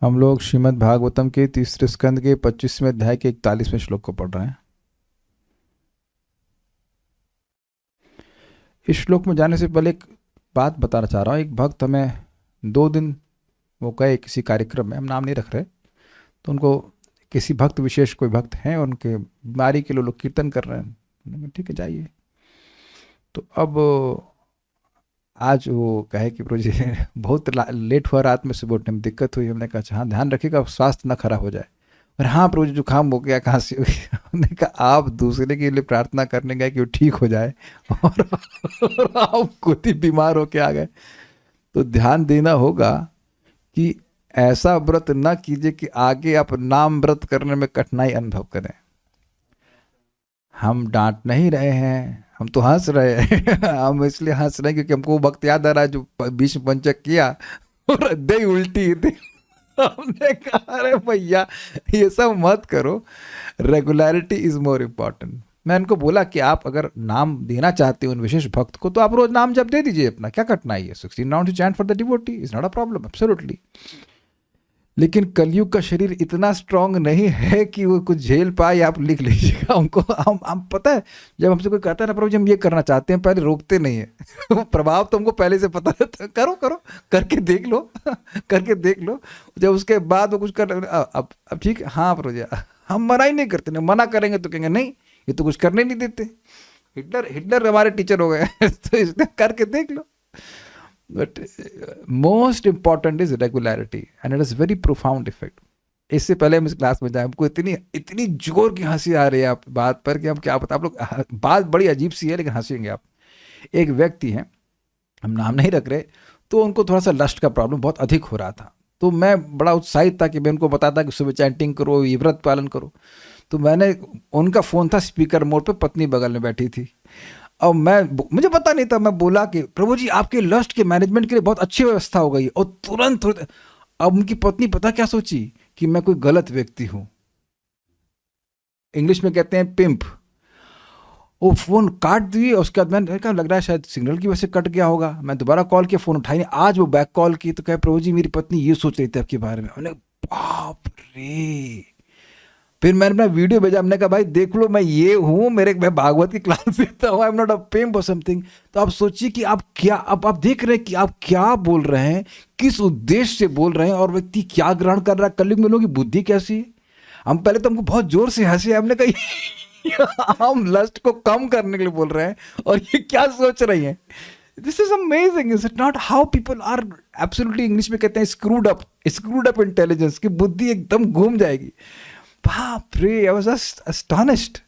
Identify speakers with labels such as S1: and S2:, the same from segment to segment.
S1: हम लोग श्रीमद् भागवतम के तीसरे स्कंद के 25वें अध्याय के 41वें श्लोक को पढ़ रहे हैं। इस श्लोक में जाने से पहले एक बात बताना चाह रहा हूँ। एक भक्त हमें 2 दिन वो गए किसी कार्यक्रम में, हम नाम नहीं रख रहे, तो उनको किसी भक्त विशेष कोई भक्त हैं, उनके बीमारी के लिए लोग कीर्तन कर रहे हैं। मैंने कहा ठीक है जाइए। तो अब आज वो कहे कि प्रभु जी बहुत लेट हुआ, रात में सुबह उठने में दिक्कत हुई। हमने कहा हाँ ध्यान रखिएगा स्वास्थ्य ना खराब हो जाए। और हाँ प्रभु जी जुकाम हो गया, कहाँ से हुई? हमने कहा आप दूसरे के लिए प्रार्थना करने गए कि वो ठीक हो जाए और आप खुद ही बीमार होके आ गए। तो ध्यान देना होगा कि ऐसा व्रत ना कीजिए कि आगे आप नाम व्रत करने में कठिनाई अनुभव करें। हम डांट नहीं रहे हैं, हम तो हंस रहे हैं। हम इसलिए हंस रहे हैं क्योंकि हमको वो वक्त याद आ रहा है जो बीच में पंचक किया और दही उल्टी थी। हमने कहा अरे भैया ये सब मत करो, रेगुलरिटी इज मोर इम्पॉर्टेंट। मैं इनको बोला कि आप अगर नाम देना चाहते हो उन विशेष भक्त को तो आप रोज नाम जब दे दीजिए, अपना क्या कठिनाई है। 16 round to chant for the devotee is not a problem, absolutely. लेकिन कलयुग का शरीर इतना स्ट्रांग नहीं है कि वो कुछ झेल पाए। आप लिख लीजिएगा उनको। हम पता है जब हमसे कोई कहता है ना प्रभु जी हम ये करना चाहते हैं, पहले रोकते नहीं है। प्रभाव तो हमको पहले से पता रहता है, करो करो करके देख लो करके देख लो। जब उसके बाद वो कुछ कर अब ठीक है हाँ प्रभु जी हम मना ही नहीं करते, नहीं मना करेंगे तो कहेंगे नहीं ये तो कुछ करने नहीं देते। हिटलर हमारे टीचर हो गए। तो इसलिए करके देख लो। But most important is regularity and it has very profound effect. इससे पहले हम इस क्लास में जाए, हमको इतनी जोर की हंसी आ रही है आप बात पर कि हम क्या पता। आप लोग बात बड़ी अजीब सी है लेकिन हंसेंगे आप। एक व्यक्ति हैं, हम नाम नहीं रख रहे, तो उनको थोड़ा सा लस्ट का प्रॉब्लम बहुत अधिक हो रहा था। तो मैं बड़ा उत्साहित था कि मैं उनको बताता कि सुबह चैंटिंग करो, ये व्रत पालन करो। तो मैंने उनका फ़ोन था स्पीकर मोड पे, पत्नी बगल में बैठी थी। अब मुझे पता नहीं था, मैं बोला कि प्रभु जी आपके लस्ट के मैनेजमेंट के लिए बहुत अच्छी व्यवस्था हो गई। और तुरंत अब उनकी पत्नी पता क्या सोची कि मैं कोई गलत व्यक्ति हूं। इंग्लिश में कहते हैं पिंप। वो फोन काट दी। उसके बाद मैंने कहा लग रहा है शायद सिग्नल की वजह से कट गया होगा। मैं दोबारा कॉल किया, फोन उठाई नहीं। आज वो बैक कॉल की तो कहे प्रभु जी मेरी पत्नी ये सोच रही थी आपके बारे में। मैंने बाप रे। फिर मैंने अपना वीडियो भेजा, हमने कहा भाई देख लो मैं ये हूँ, मैं भागवत की क्लास देता हूँ, I am not a pimp और समथिंग। तो आप सोचिए कि आप क्या, अब आप देख रहे हैं कि आप क्या बोल रहे हैं, किस उद्देश्य से बोल रहे हैं और व्यक्ति क्या ग्रहण कर रहा है। कलयुग में लोगों की बुद्धि कैसी है। हम पहले तो हमको बहुत जोर से हंसे, हमने कहा हम लस्ट को कम करने के लिए बोल रहे हैं और ये क्या सोच रही हैं। This is amazing, is it not? How people are absolutely, English में कहते हैं स्क्रूड अप इंटेलिजेंस की बुद्धि एकदम घूम जाएगी। बाप रे, आई वाज जस्ट अस्टोनिश्ड,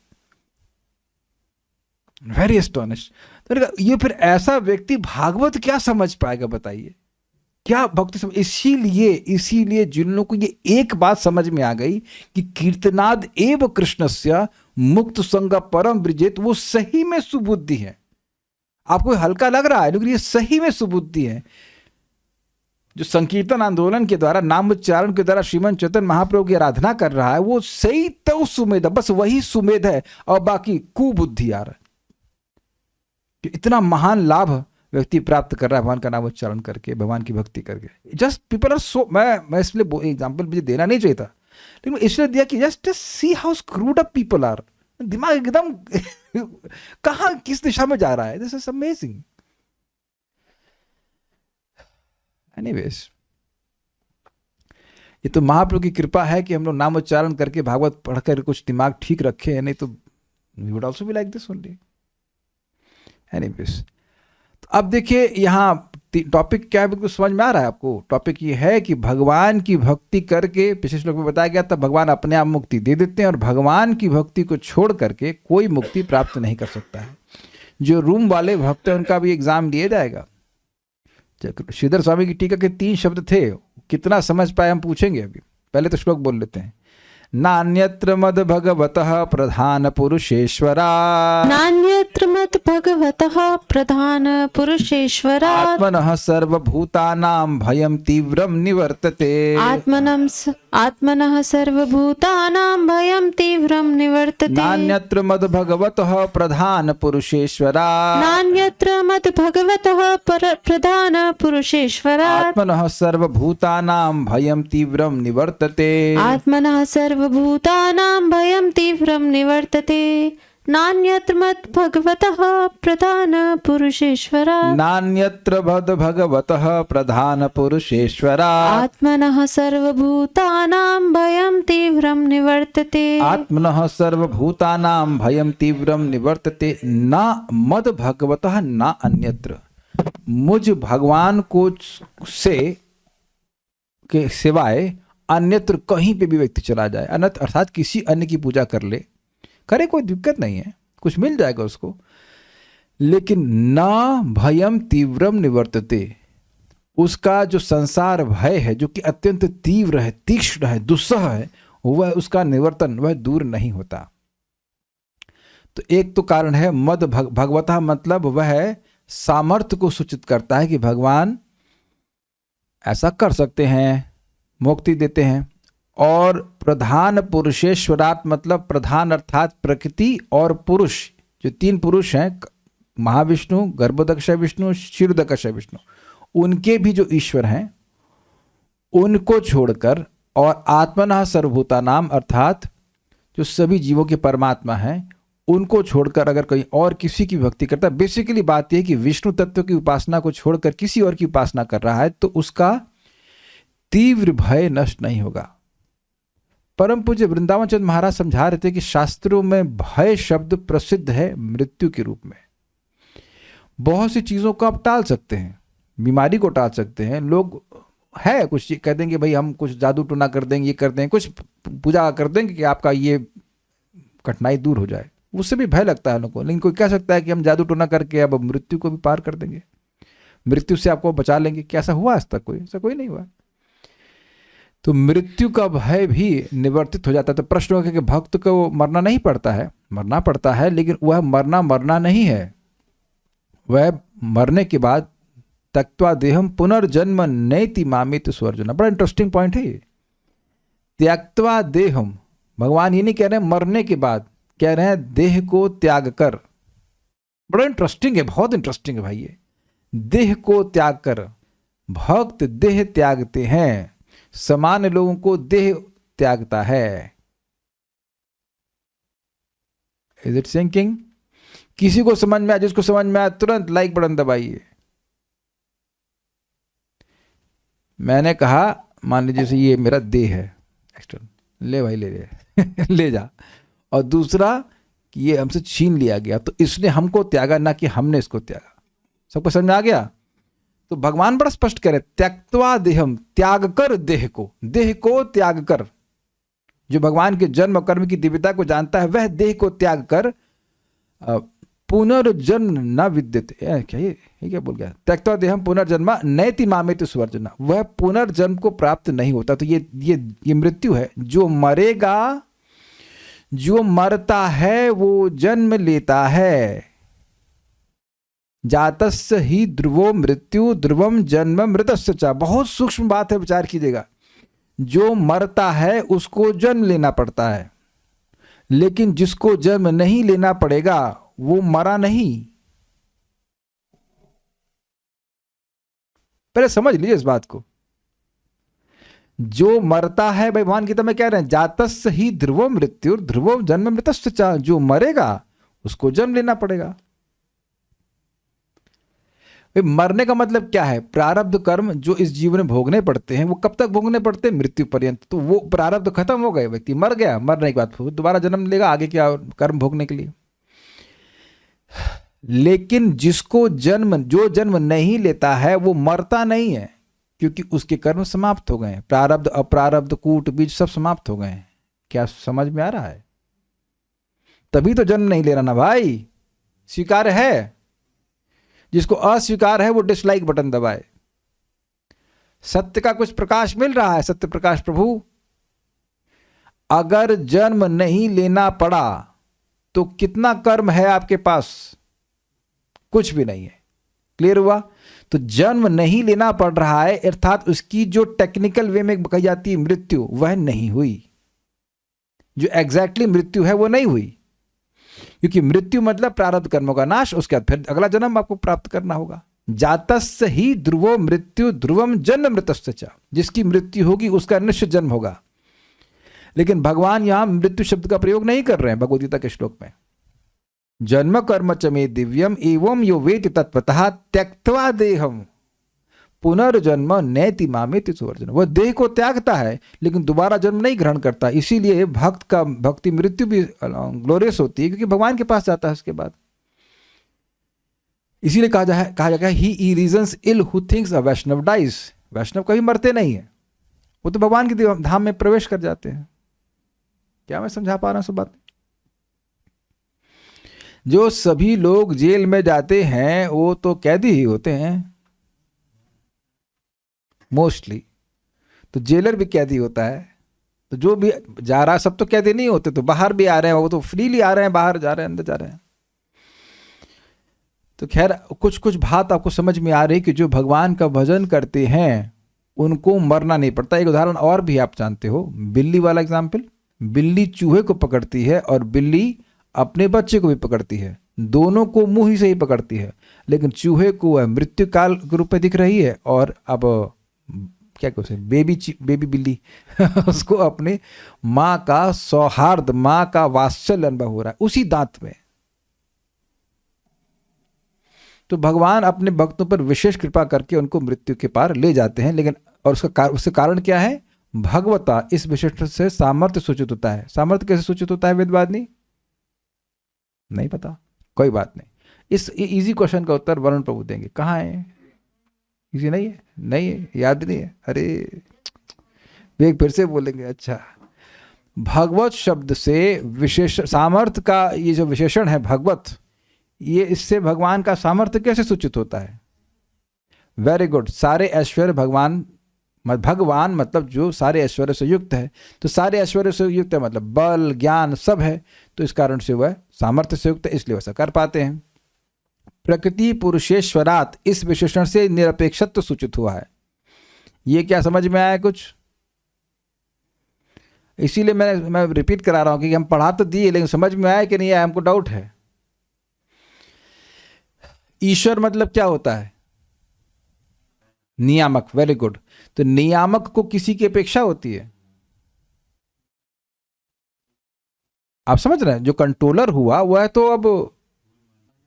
S1: वेरी अस्टोनिश्ड। तो ये फिर ऐसा व्यक्ति भागवत क्या समझ पाएगा बताइए, क्या भक्ति समझ। इसीलिए जिन लोगों को ये एक बात समझ में आ गई कि कीर्तनाद एव कृष्णस्य मुक्त संग परम ब्रजेत, वो सही में सुबुद्धि है। आपको हल्का लग रहा है लेकिन ये सही में सुबुद्धि है। जो संकीर्तन आंदोलन के द्वारा, नाम उच्चारण के द्वारा श्रीमन चैतन्य महाप्रभु की आराधना कर रहा है, वो सही तो सुमेध है, बस वही सुमेध है और बाकी कुबुद्धि आ रहा है। इतना महान लाभ व्यक्ति प्राप्त कर रहा है भगवान का नाम उच्चारण करके, भगवान की भक्ति करके। जस्ट पीपल आर सो, मैं इसलिए एग्जाम्पल मुझे देना नहीं चाहिए था लेकिन इसलिए दिया कि just see how screwed up people are. दिमाग एकदम कहाँ किस दिशा में जा रहा है। This is amazing. एनीवेज, ये तो महाप्रभु की कृपा है कि हम लोग नाम उच्चारण करके भागवत पढ़कर कुछ दिमाग ठीक रखे, नहीं तो we would also be like this only. Anyways, तो अब देखिए यहाँ टॉपिक क्या है, बिल्कुल समझ में आ रहा है आपको। टॉपिक ये है कि भगवान की भक्ति करके, पिछले श्लोक में बताया गया था, भगवान अपने आप मुक्ति दे देते हैं और भगवान की भक्ति को छोड़ करके कोई मुक्ति प्राप्त नहीं कर सकता है। जो रूम वाले भक्त हैं उनका भी एग्जाम दिया जाएगा। श्रीधर स्वामी की टीका के 3 शब्द थे, कितना समझ पाए हम पूछेंगे अभी। पहले तो श्लोक बोल लेते हैं। नान्यत्र मद भगवतः प्रधान पुरुषेश्वरा,
S2: नान्यत्र मत भगवतः भगवतः प्रधान पुरुषेश्वरात्
S1: आत्मनः सर्वभूतानां भयं तीव्रं निवर्तते।
S2: आत्मनः सर्वभूतानां भयं तीव्रं निवर्तते।
S1: नान्यत्र मद भगवतः प्रधान पुरुषेश्वरात्।
S2: नान्यत्र मद भगवतः प्रधान पुरुषेश्वरात्।
S1: आत्मनः सर्वभूतानां भयं तीव्रं निवर्तते।
S2: आत्मनः सर्वभूतानां भयं तीव्रं निवर्तते। नान्यत्र मद भगवतः प्रधान पुरुषेश्वरात्।
S1: नान्यत्र मद भगवतः प्रधान पुरुषेश्वरात्।
S2: आत्मनः सर्वभूतानां भयं तीव्रं निवर्तते।
S1: आत्मनः सर्वभूतानां भयं तीव्रं निवर्तते। न मद भगवतः न अन्यत्र। मुझ भगवान को से के सिवाय अन्यत्र कहीं पे भी व्यक्ति चला जाए, अर्थात किसी अन्य की पूजा कर ले, करे, कोई दिक्कत नहीं है, कुछ मिल जाएगा उसको, लेकिन ना भयम तीव्रम निवर्तते। उसका जो संसार भय है, जो कि अत्यंत तीव्र है, तीक्ष्ण है, दुस्सह है, वह उसका निवर्तन, वह दूर नहीं होता। तो एक तो कारण है मद भगवतः, मतलब वह सामर्थ्य को सूचित करता है कि भगवान ऐसा कर सकते हैं, मुक्ति देते हैं। और प्रधान पुरुषेश्वरात्, मतलब प्रधान अर्थात प्रकृति और पुरुष, जो तीन पुरुष हैं, महाविष्णु, गर्भोदकश विष्णु, क्षीरोदकश विष्णु, उनके भी जो ईश्वर हैं उनको छोड़कर, और आत्मनः सर्वभूतानाम अर्थात जो सभी जीवों के परमात्मा हैं उनको छोड़कर अगर कहीं और किसी की भक्ति करता है, बेसिकली बात यह कि विष्णु तत्व की उपासना को छोड़कर किसी और की उपासना कर रहा है, तो उसका तीव्र भय नष्ट नहीं होगा। परम पूज्य वृंदावन चंद्र महाराज समझा रहे थे कि शास्त्रों में भय शब्द प्रसिद्ध है मृत्यु के रूप में। बहुत सी चीजों को आप टाल सकते हैं, बीमारी को टाल सकते हैं। लोग है कुछ कह देंगे भाई हम कुछ जादू टोना कर देंगे, ये कर देंगे, कुछ पूजा कर देंगे कि आपका ये कठिनाई दूर हो जाए, उससे भी भय लगता है लोगों को। लेकिन कोई कह सकता है कि हम जादू टोना करके अब मृत्यु को भी पार कर देंगे, मृत्यु से आपको बचा लेंगे। क्या ऐसा हुआ आज तक? कोई ऐसा कोई नहीं हुआ। तो मृत्यु का भय भी निवर्तित हो जाता है। तो प्रश्न होगा कि भक्त को मरना नहीं पड़ता है? मरना पड़ता है, लेकिन वह मरना नहीं है। वह मरने के बाद त्यक्त्वा देहम पुनर्जन्म नैति मामिति स्वर्जुना। बड़ा इंटरेस्टिंग पॉइंट है ये। त्यक्त्वा देहम, भगवान ये नहीं कह रहे हैं मरने के बाद, कह रहे हैं देह को त्याग कर। बड़ा इंटरेस्टिंग है, बहुत इंटरेस्टिंग है भाई ये। देह को त्याग कर, भक्त देह त्यागते हैं, सामान्य लोगों को देह त्यागता है। Is it sinking? किसी को समझ में आया? जिसको समझ में आया तुरंत लाइक बटन दबाइए। मैंने कहा मान लीजिए जैसे ये मेरा देह है एक्सटर्नल, ले भाई ले ले जा, और दूसरा कि ये हमसे छीन लिया गया, तो इसने हमको त्यागा, ना कि हमने इसको त्यागा। सबको समझ में आ गया? तो भगवान बड़ा स्पष्ट कह रहे, त्यक्त्वा देहम, त्याग कर देह को त्याग कर। जो भगवान के जन्म कर्म की दिव्यता को जानता है वह देह को त्याग कर पुनर्जन्म न विद्यते। क्या ये क्या बोल गया? त्यक्त्वा देहम पुनर्जन्म नैति मामेति स्वर्जुना। वह पुनर्जन्म को प्राप्त नहीं होता। तो ये मृत्यु है। जो मरेगा, जो मरता है वो जन्म लेता है। जातस्य ही ध्रुवो मृत्यु ध्रुवम जन्म मृतस्य च। बहुत सूक्ष्म बात है, विचार कीजिएगा। जो मरता है उसको जन्म लेना पड़ता है, लेकिन जिसको जन्म नहीं लेना पड़ेगा वो मरा नहीं। पहले समझ लीजिए इस बात को। जो मरता है, भगवान गीता में कह रहे हैं जातस्य ही ध्रुवो मृत्यु ध्रुवो जन्म मृतस्य च। जो मरेगा उसको जन्म लेना पड़ेगा। मरने का मतलब क्या है? प्रारब्ध कर्म जो इस जीवन में भोगने पड़ते हैं वो कब तक भोगने पड़ते हैं? मृत्यु पर्यंत। तो वो प्रारब्ध खत्म हो गए, व्यक्ति मर गया, मरने के बाद दोबारा जन्म लेगा आगे क्या कर्म भोगने के लिए। लेकिन जिसको जो जन्म नहीं लेता है वो मरता नहीं है, क्योंकि उसके कर्म समाप्त हो गए हैं। प्रारब्ध अप्रारब्ध कूट बीज सब समाप्त हो गए हैं। क्या समझ में आ रहा है? तभी तो जन्म नहीं ले रहा ना भाई। स्वीकार है? जिसको अस्वीकार है वो डिसलाइक बटन दबाए। सत्य का कुछ प्रकाश मिल रहा है? सत्य प्रकाश प्रभु, अगर जन्म नहीं लेना पड़ा तो कितना कर्म है आपके पास? कुछ भी नहीं है। क्लियर हुआ? तो जन्म नहीं लेना पड़ रहा है, अर्थात उसकी जो टेक्निकल वे में कही जाती है मृत्यु, वह नहीं हुई। जो एग्जैक्टली मृत्यु है वो नहीं हुई, क्योंकि मृत्यु मतलब प्रारब्ध कर्मों का नाश, उसके बाद फिर अगला जन्म आपको प्राप्त करना होगा। जातस्य ही ध्रुवो मृत्यु ध्रुवम जन्म मृतस्य च, जिसकी मृत्यु होगी उसका निश्चित जन्म होगा। लेकिन भगवान यहां मृत्यु शब्द का प्रयोग नहीं कर रहे हैं भगवद गीता के श्लोक में। जन्म कर्म च मे दिव्यम एवं यो वेति तत्वतः त्यक्त्वा देहम पुनर्जन्म नैति मामेति सुवर्जन। वह देह को त्यागता है लेकिन दोबारा जन्म नहीं ग्रहण करता। इसीलिए भक्त का भक्ति मृत्यु भी ग्लोरियस होती है, क्योंकि भगवान के पास जाता है उसके बाद। इसीलिए कहा जाएगा he reasons ill who thinks a Vaishnav dies. वैष्णव कभी मरते नहीं है, वो तो भगवान के धाम में प्रवेश कर जाते हैं। क्या मैं समझा पा रहा हूं सब बात? जो सभी लोग जेल में जाते हैं वो तो कैदी ही होते हैं मोस्टली, तो जेलर भी कैदी होता है। तो जो भी जा रहा है सब तो कैदी नहीं होते, तो बाहर भी आ रहे हैं, वो तो फ्रीली आ रहे हैं, बाहर जा रहे हैं, अंदर जा रहे हैं। तो खैर कुछ कुछ बात आपको समझ में आ रही कि जो भगवान का भजन करते हैं उनको मरना नहीं पड़ता। एक उदाहरण और भी आप जानते हो, बिल्ली वाला एग्जाम्पल। बिल्ली चूहे को पकड़ती है और बिल्ली अपने बच्चे को भी पकड़ती है, दोनों को मुंह ही से ही पकड़ती है, लेकिन चूहे को वह मृत्यु काल के रूप में दिख रही है और अब क्या कहते हैं बेबी बिल्ली उसको अपने माँ का सौहार्द, माँ का वात्सल्य अनुभव हो रहा है उसी दांत में। तो भगवान अपने भक्तों पर विशेष कृपा करके उनको मृत्यु के पार ले जाते हैं। लेकिन और उसका कारण क्या है? भगवता इस विशेषण से सामर्थ्य सूचित होता है। सामर्थ्य कैसे सूचित होता है वेदवादिनी? नहीं पता, कोई बात नहीं। इस इजी क्वेश्चन का उत्तर वरुण प्रभु देंगे। कहाँ है? इजी नहीं है? नहीं है, याद नहीं है? अरे वे फिर से बोलेंगे। अच्छा, भगवत शब्द से विशेष सामर्थ्य का ये जो विशेषण है भगवत, ये इससे भगवान का सामर्थ्य कैसे सूचित होता है? Very good. सारे ऐश्वर्य भगवान मतलब जो सारे ऐश्वर्य से युक्त है, तो सारे ऐश्वर्य से युक्त है मतलब बल ज्ञान सब है, तो इस कारण से वह सामर्थ्य से युक्त है, इसलिए वैसा कर पाते हैं। प्रकृति पुरुषेश्वरात इस विशेषण से निरपेक्षत्व सूचित हुआ है। ये क्या समझ में आया कुछ? इसीलिए मैं रिपीट करा रहा हूं कि हम पढ़ा तो दिए लेकिन समझ में आया कि नहीं आया, हमको डाउट है। ईश्वर मतलब क्या होता है? नियामक। Very good. तो नियामक को किसी की अपेक्षा होती है? आप समझ रहे हैं? जो कंट्रोलर हुआ वह तो अब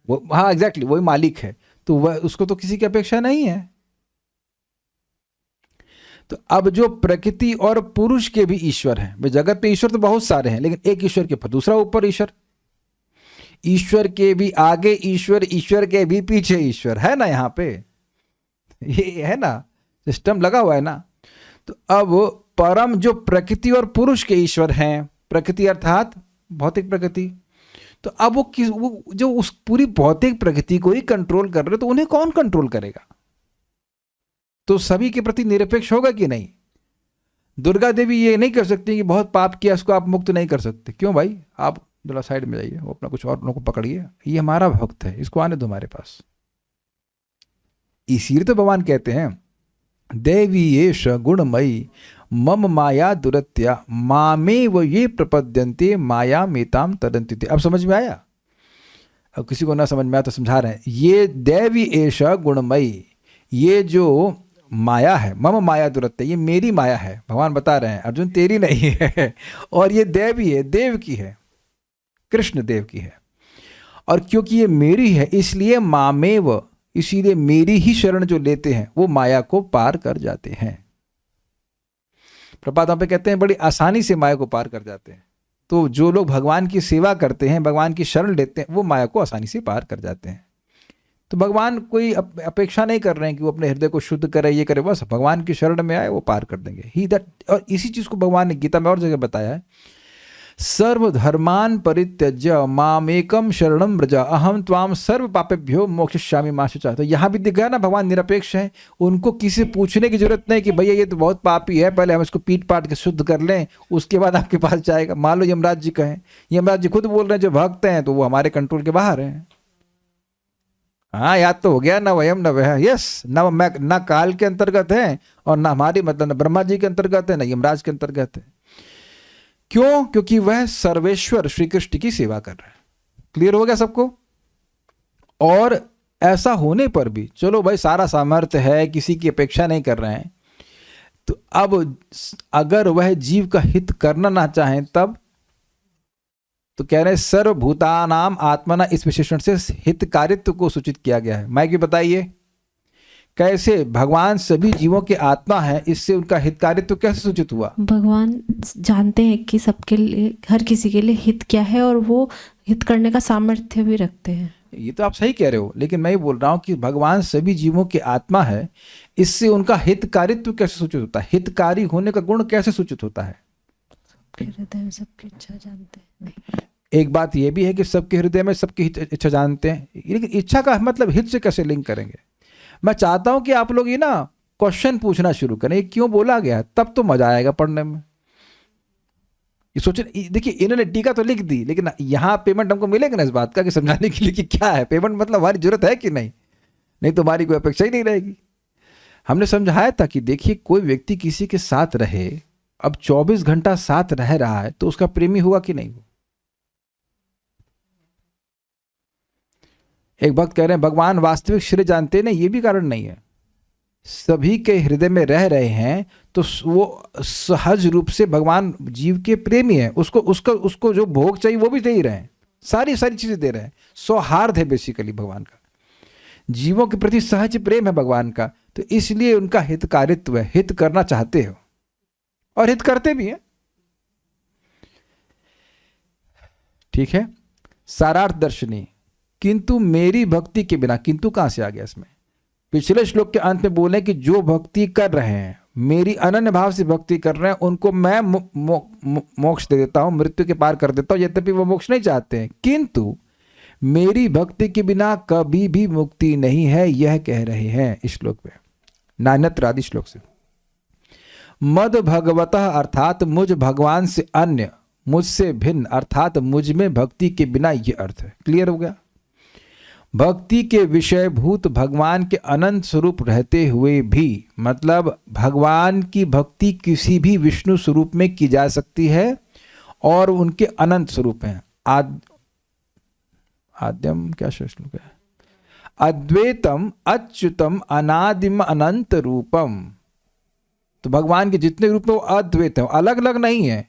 S1: वो, हाँ एग्जैक्टली वही मालिक है, तो वह उसको तो किसी की अपेक्षा नहीं है। तो अब जो प्रकृति और पुरुष के भी ईश्वर हैं, भाई जगत पे ईश्वर तो बहुत सारे हैं, लेकिन एक ईश्वर के दूसरा ऊपर ईश्वर, ईश्वर के भी आगे ईश्वर, ईश्वर के भी पीछे ईश्वर है ना। यहाँ पे ये है ना, सिस्टम लगा हुआ है ना। तो अब परम जो प्रकृति और पुरुष के ईश्वर हैं, प्रकृति अर्थात भौतिक प्रकृति, तो अब वो जो उस पूरी भौतिक प्रकृति को ही कंट्रोल कर रहे, तो उन्हें कौन कंट्रोल करेगा? तो सभी के प्रति निरपेक्ष होगा कि नहीं? दुर्गा देवी ये नहीं कर सकती कि बहुत पाप किया उसको आप मुक्त नहीं कर सकते। क्यों भाई? आप जरा साइड में जाइए, वो अपना कुछ और लोगों को पकड़िए, ये हमारा भक्त है, इसको आने दो हमारे पास। इसीलिए तो भगवान कहते हैं देवी एष गुणमयी मम माया दुरत्या मामे वो ये प्रपद्यन्ते माया मेताम तदन्ति। अब समझ में आया? अब किसी को ना समझ में आया तो समझा रहे हैं। ये देवी एष गुणमयी, ये जो माया है, मम माया दुरत्या, ये मेरी माया है। भगवान बता रहे हैं अर्जुन तेरी नहीं है, और ये देवी है, देव की है, कृष्ण देव की है। और क्योंकि ये मेरी है इसलिए मामेव, इसीलिए मेरी ही शरण जो लेते हैं वो माया को पार कर जाते हैं। प्रपात पे कहते हैं बड़ी आसानी से माया को पार कर जाते हैं। तो जो लोग भगवान की सेवा करते हैं, भगवान की शरण लेते हैं, वो माया को आसानी से पार कर जाते हैं। तो भगवान कोई अपेक्षा नहीं कर रहे हैं कि वो अपने हृदय को शुद्ध करे, ये करे, बस भगवान की शरण में आए वो पार कर देंगे ही दैट। और इसी चीज को भगवान ने गीता में और जगह बताया है, सर्वधर्मान परित्यज्य मामेकम शरणम व्रज अहम त्वाम सर्व पापेभ्यो मोक्षयिष्यामि मा शुचः। तो यहाँ भी दिख गया ना भगवान निरपेक्ष है, उनको किसी पूछने की जरूरत नहीं कि भैया ये तो बहुत पापी है, पहले हम इसको पीट पाट के शुद्ध कर लें उसके बाद आपके पास जाएगा। मान लो यमराज जी कहें, यमराज जी खुद बोल रहे हैं जो भक्त हैं तो वो हमारे कंट्रोल के बाहर हैं, हाँ याद तो हो गया, न वयम न वह, यस, न मैं, न काल के अंतर्गत है और न हमारी, मतलब न ब्रह्मा जी के अंतर्गत है, न यमराज के अंतर्गत है। क्यों? क्योंकि वह सर्वेश्वर श्री कृष्ण की सेवा कर रहा है। क्लियर हो गया सबको? और ऐसा होने पर भी, चलो भाई सारा सामर्थ्य है, किसी की अपेक्षा नहीं कर रहे हैं, तो अब अगर वह जीव का हित करना ना चाहें तब तो कह रहे हैं सर्वभूतानाम आत्मना, इस विशेषण से हितकारित्व को सूचित किया गया है। माइक भी बताइए कैसे भगवान सभी जीवों के आत्मा है, इससे उनका हितकारित्व कैसे सूचित हुआ?
S2: भगवान जानते हैं कि सबके लिए, हर किसी के लिए हित क्या है, और वो हित करने का सामर्थ्य भी रखते हैं।
S1: ये तो आप सही कह रहे हो, लेकिन मैं ये बोल रहा हूं कि भगवान सभी जीवों के आत्मा है, इससे उनका हितकारित्व कैसे सूचित होता है? हितकारी होने का गुण कैसे सूचित होता है?
S2: सबके हृदय में सबकी इच्छा जानते हैं। नहीं,
S1: एक बात यह भी है कि सबके हृदय में सबकी इच्छा जानते हैं, लेकिन इच्छा का मतलब हित से कैसे लिंक करेंगे? मैं चाहता हूं कि आप लोग ये ना क्वेश्चन पूछना शुरू करें, ये क्यों बोला गया, तब तो मजा आएगा पढ़ने में। ये सोचे, देखिए इन्होंने टीका तो लिख दी, लेकिन यहाँ पेमेंट हमको मिलेगा ना इस बात का कि समझाने के लिए कि क्या है पेमेंट, मतलब हमारी जरूरत है कि नहीं, नहीं तो हमारी कोई अपेक्षा ही नहीं रहेगी। हमने समझाया था कि देखिए कोई व्यक्ति किसी के साथ रहे, अब 24 घंटा साथ रह रहा है, तो उसका प्रेमी हुआ कि नहीं? एक भक्त कह रहे हैं भगवान वास्तविक श्रेय जानते नहीं, ये भी कारण नहीं है, सभी के हृदय में रह रहे हैं, तो वो सहज रूप से भगवान जीव के प्रेमी है, उसको जो भोग चाहिए वो भी दे ही रहे हैं, सारी चीजें दे रहे हैं। सौहार्द है बेसिकली भगवान का, जीवों के प्रति सहज प्रेम है भगवान का, तो इसलिए उनका हितकारित्व है, हित करना चाहते हो और हित करते भी हैं। ठीक है, सारार्थ दर्शनी, किंतु मेरी भक्ति के बिना, किंतु कहां से आ गया इसमें? पिछले श्लोक के अंत में बोले कि जो भक्ति कर रहे हैं, मेरी अनन्य भाव से भक्ति कर रहे हैं, उनको मैं मोक्ष दे देता हूं, मृत्यु के पार कर देता हूं, यद्यपि वो मोक्ष नहीं चाहते हैं, किंतु मेरी भक्ति के बिना कभी भी मुक्ति नहीं है, यह कह रहे हैं इस श्लोक में, नान्यत्र आदि श्लोक से। मद भगवतः अर्थात मुझ भगवान से अन्य, मुझसे भिन्न अर्थात मुझ में भक्ति के बिना, यह अर्थ है। क्लियर हो गया? भक्ति के विषयभूत भगवान के अनंत स्वरूप रहते हुए भी, मतलब भगवान की भक्ति किसी भी विष्णु स्वरूप में की जा सकती है और उनके अनंत स्वरूप हैं। आद्यम क्या श्लोक है? अद्वैतम अच्युतम अनादिम अनंत रूपम। तो भगवान के जितने रूप हैं वो अद्वैत हैं, अलग अलग नहीं है।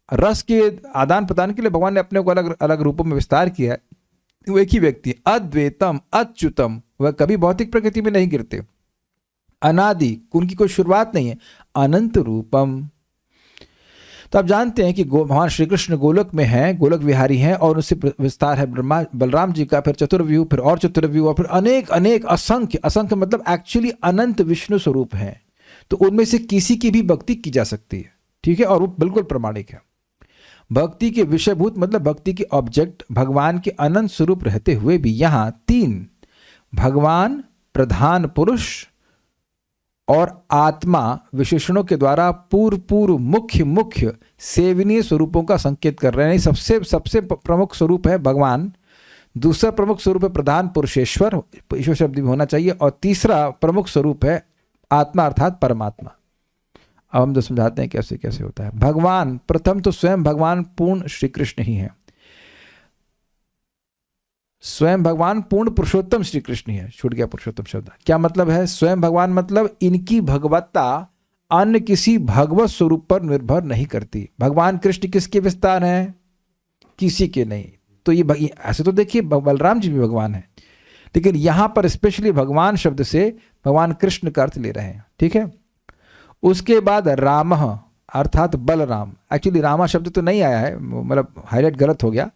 S1: रस के आदान प्रदान के लिए भगवान ने अपने को अलग अलग रूपों में विस्तार किया है, वो एक ही व्यक्ति है। अद्वैतम अच्युतम, वह कभी भौतिक प्रकृति में नहीं गिरते। अनादि, उनकी कोई शुरुआत नहीं है। अनंत रूपम, तो आप जानते हैं कि भगवान श्री कृष्ण गोलोक में हैं, गोलोक विहारी हैं, और उससे विस्तार है ब्रह्मा बलराम जी का, फिर चतुर्व्यूह, फिर और चतुर्व्यूह, और फिर अनेक अनेक असंख्य असंख्य, मतलब एक्चुअली अनंत विष्णु स्वरूप हैं। तो उनमें से किसी की भी भक्ति की जा सकती है, ठीक है, और वो बिल्कुल प्रमाणिक है। भक्ति के विषयभूत मतलब भक्ति के ऑब्जेक्ट भगवान के अनंत स्वरूप रहते हुए भी यहाँ तीन, भगवान, प्रधान पुरुष और आत्मा विशेषणों के द्वारा पूर्व मुख्य सेवनीय स्वरूपों का संकेत कर रहे हैं। सबसे प्रमुख स्वरूप है भगवान, दूसरा प्रमुख स्वरूप है प्रधान पुरुषेश्वर, ईश्वर शब्द भी होना चाहिए, और तीसरा प्रमुख स्वरूप है आत्मा अर्थात परमात्मा। अब हम तो समझाते हैं कैसे कैसे होता है। भगवान, प्रथम तो स्वयं भगवान पूर्ण श्री कृष्ण ही है, स्वयं भगवान पूर्ण पुरुषोत्तम श्री कृष्ण ही है। छूट गया पुरुषोत्तम शब्द, क्या मतलब है? स्वयं भगवान मतलब इनकी भगवत्ता अन्य किसी भगवत स्वरूप पर निर्भर नहीं करती। भगवान कृष्ण किसके विस्तार हैं? किसी के नहीं। तो ये ऐसे तो देखिए बलराम जी भी भगवान है, लेकिन यहां पर स्पेशली भगवान शब्द से भगवान कृष्ण का अर्थ ले रहे हैं, ठीक है। उसके बाद राम अर्थात बलराम, एक्चुअली रामा शब्द तो नहीं आया है, मतलब हाईलाइट गलत हो गया।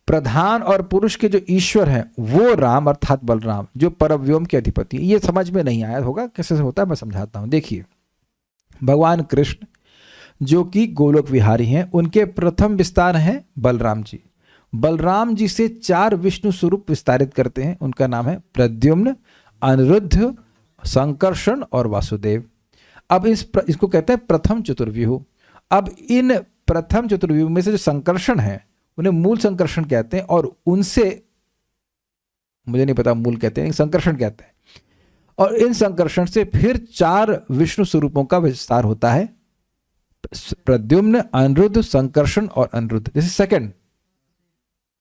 S1: प्रधान और पुरुष के जो ईश्वर हैं वो राम अर्थात बलराम, जो परव्योम के अधिपति। ये समझ में नहीं आया होगा कैसे होता है, मैं समझाता हूं। देखिए, भगवान कृष्ण जो कि गोलोक विहारी हैं, उनके प्रथम विस्तार हैं बलराम जी। बलराम जी से 4 विष्णु स्वरूप विस्तारित करते हैं, उनका नाम है प्रद्युम्न, अनिरुद्ध, संकर्षण और वासुदेव। अब इसको कहते हैं प्रथम चतुर्व्यूह। अब इन प्रथम चतुर्व्यूह में से जो संकर्षण है उन्हें मूल संकर्षण कहते हैं, और उनसे मुझे नहीं पता मूल कहते हैं, संकर्षण कहते हैं। और इन संकर्षण से फिर 4 विष्णु स्वरूपों का विस्तार होता है, प्रद्युम्न, अनिरुद्ध, संकर्षण और अनिरुद्ध। जैसे सेकंड,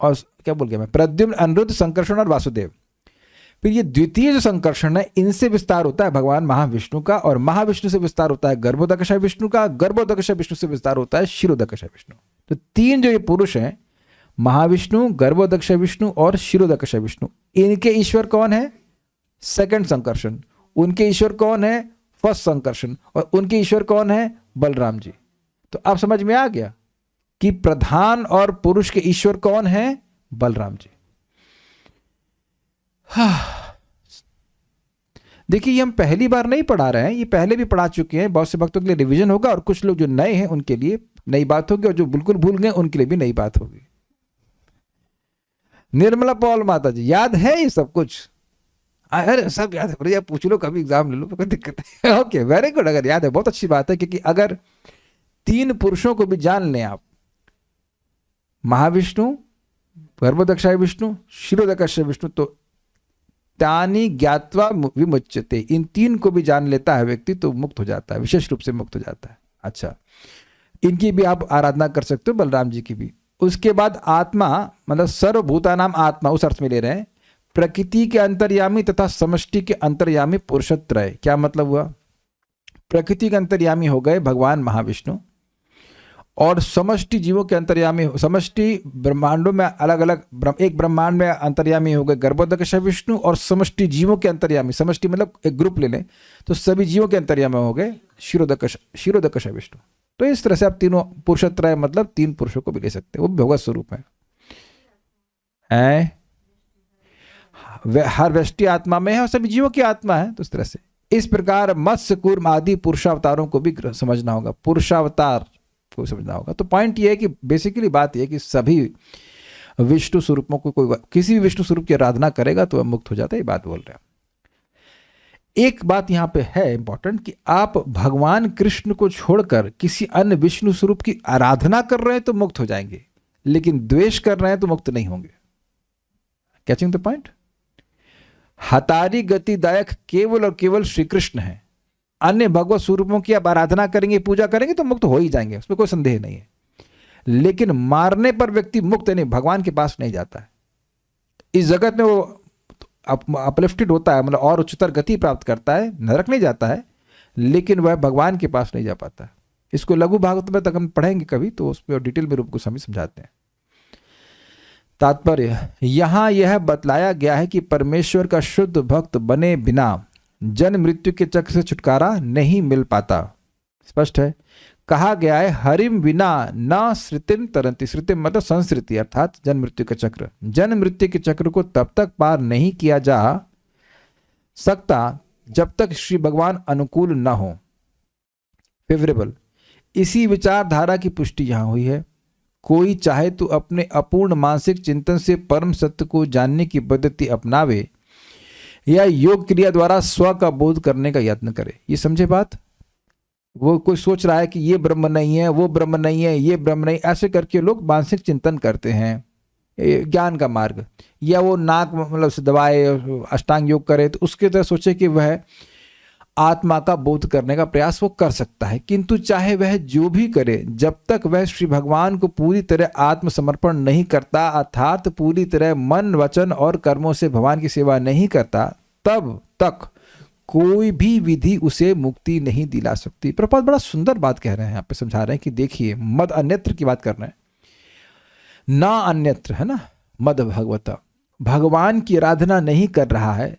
S1: और क्या बोल गया मैं, प्रद्युम्न, अनिरुद्ध, संकर्षण और वासुदेव। फिर ये द्वितीय जो संकर्षण है, इनसे विस्तार होता है भगवान महाविष्णु का, और महाविष्णु से विस्तार होता है गर्भोदकशय विष्णु का, गर्भोदकशय विष्णु से विस्तार होता है क्षीरोदकशय विष्णु। तो 3 जो ये पुरुष हैं, महाविष्णु, गर्भोदकशय विष्णु और क्षीरोदकशय विष्णु, इनके ईश्वर कौन है? सेकंड संकर्षण। उनके ईश्वर कौन है? फर्स्ट संकर्षण। और उनके ईश्वर कौन है? बलराम जी। तो अब समझ में आ गया कि प्रधान और पुरुष के ईश्वर कौन है? बलराम जी। देखिए, ये हम पहली बार नहीं पढ़ा रहे हैं, ये पहले भी पढ़ा चुके हैं। बहुत से भक्तों के लिए रिवीजन होगा, और कुछ लोग जो नए हैं उनके लिए नई बात होगी, और जो बिल्कुल भूल गए उनके लिए भी नई बात होगी। निर्मला पॉल माता जी, याद है ये सब कुछ? अरे सब याद है भैया, पूछ लो, कभी एग्जाम ले लो, कोई दिक्कत नहीं। Okay, very good. अगर याद है बहुत अच्छी बात है, क्योंकि अगर 3 पुरुषों को भी जान लें आप, महाविष्णु, गर्भोदकशय विष्णु, क्षीरोदकशय विष्णु, तो तानि ज्ञात्वा विमुच्यते, इन 3 को भी जान लेता है व्यक्ति तो मुक्त हो जाता है, विशेष रूप से मुक्त हो जाता है। अच्छा, इनकी भी आप आराधना कर सकते हो, बलराम जी की भी। उसके बाद आत्मा, मतलब सर्वभूतानाम आत्मा, उस अर्थ में ले रहे हैं, प्रकृति के अंतर्यामी तथा समष्टि के अंतर्यामी पुरुषत्रय। क्या मतलब हुआ? प्रकृति के अंतर्यामी हो गए भगवान महाविष्णु, और समष्टि जीवों के अंतर्यामी, समष्टि ब्रह्मांडों में अलग अलग, एक ब्रह्मांड में अंतर्यामी हो गए गर्भोदकशय विष्णु, और समष्टि जीवों के अंतर्यामी, समष्टि मतलब एक ग्रुप ले लें तो सभी जीवों के अंतर्यामी हो गए क्षीरोदकशय विष्णु। तो इस तरह से आप तीनों पुरुषत्रय, मतलब 3 पुरुषों को भी ले सकते हैं, वो भगवत स्वरूप है। हर व्यष्टि आत्मा में है और सभी जीवों की आत्मा है। तो इस तरह से, इस प्रकार मत्स्य, कूर्म आदि पुरुषावतारों को भी समझना होगा, पुरुषावतार को समझना होगा। तो पॉइंट ये है कि बेसिकली बात यह है कि सभी विष्णु स्वरूपों को, कोई किसी भी विष्णु स्वरूप की आराधना करेगा तो वह मुक्त हो जाता है, ये बात बोल रहे हैं। एक बात यहां पे है इंपॉर्टेंट, कि आप भगवान कृष्ण को छोड़कर किसी अन्य विष्णु स्वरूप की आराधना कर रहे हैं तो मुक्त हो जाएंगे, लेकिन द्वेष कर रहे हैं तो मुक्त नहीं होंगे। Catching the point? हतारी गतिदायक केवल और केवल श्री कृष्ण है। अन्य भगवत स्वरूपों की आप आराधना करेंगे, पूजा करेंगे तो मुक्त हो ही जाएंगे, उसमें कोई संदेह नहीं है। लेकिन मारने पर व्यक्ति मुक्त नहीं, भगवान के पास नहीं जाता है। इस जगत में वो अपलिफ्टेड होता है, मतलब और उच्चतर गति प्राप्त करता है, नरक नहीं जाता है, लेकिन वह भगवान के पास नहीं जा पाता। इसको लघु भागवत में तक हम पढ़ेंगे कभी, तो उसमें डिटेल में रूप को समझाते हैं। तात्पर्य, यहां यह बतलाया गया है कि परमेश्वर का शुद्ध भक्त बने बिना जन्म मृत्यु के चक्र से छुटकारा नहीं मिल पाता। स्पष्ट है। कहा गया है, हरिम विना न श्रुतिम तरंती। श्रुतिम मतलब संस्कृति, अर्थात जन्म मृत्यु का चक्र। जन्म मृत्यु के चक्र को तब तक पार नहीं किया जा सकता जब तक श्री भगवान अनुकूल न हो, फेवरेबल। इसी विचारधारा की पुष्टि यहां हुई है। कोई चाहे तो अपने अपूर्ण मानसिक चिंतन से परम सत्य को जानने की पद्धति अपनावे, या योग क्रिया द्वारा स्व का बोध करने का यत्न करे। ये समझे बात? वो कोई सोच रहा है कि ये ब्रह्म नहीं है, वो ब्रह्म नहीं है, ये ब्रह्म नहीं, ऐसे करके लोग मानसिक चिंतन करते हैं, ज्ञान का मार्ग, या वो नाक मतलब से दबाए, अष्टांग योग करे, तो उसके तरह सोचे कि वह आत्मा का बोध करने का प्रयास वो कर सकता है। किंतु चाहे वह जो भी करे, जब तक वह श्री भगवान को पूरी तरह आत्मसमर्पण नहीं करता, अर्थात पूरी तरह मन, वचन और कर्मों से भगवान की सेवा नहीं करता, तब तक कोई भी विधि उसे मुक्ति नहीं दिला सकती। प्रभुपाद बड़ा सुंदर बात कह रहे हैं, यहाँ पे समझा रहे हैं कि देखिए, मद अन्यत्र की बात कर रहे हैं, ना अन्यत्र, है ना, मद भगवता। भगवान की आराधना नहीं कर रहा है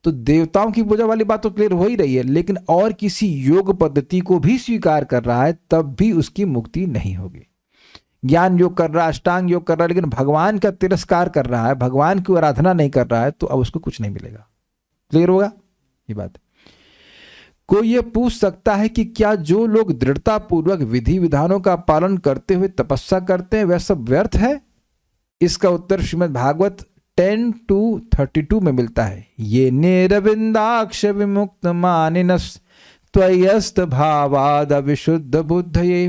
S1: तो देवताओं की पूजा वाली बात तो क्लियर हो ही रही है, लेकिन और किसी योग पद्धति को भी स्वीकार कर रहा है तब भी उसकी मुक्ति नहीं होगी। ज्ञान योग कर रहा है, अष्टांग योग कर रहा है, लेकिन भगवान का तिरस्कार कर रहा है, भगवान की आराधना नहीं कर रहा है, तो अब उसको कुछ नहीं मिलेगा। क्लियर होगा ये बात? कोई ये पूछ सकता है कि क्या जो लोग दृढ़ता पूर्वक विधि विधानों का पालन करते हुए तपस्या करते हैं वह सब व्यर्थ है? इसका उत्तर श्रीमद् भागवत 10:32 में मिलता है। ये निरविंदाक्ष विमुक्त मानिनस त्वयस्त भावाद विशुद्ध बुद्धये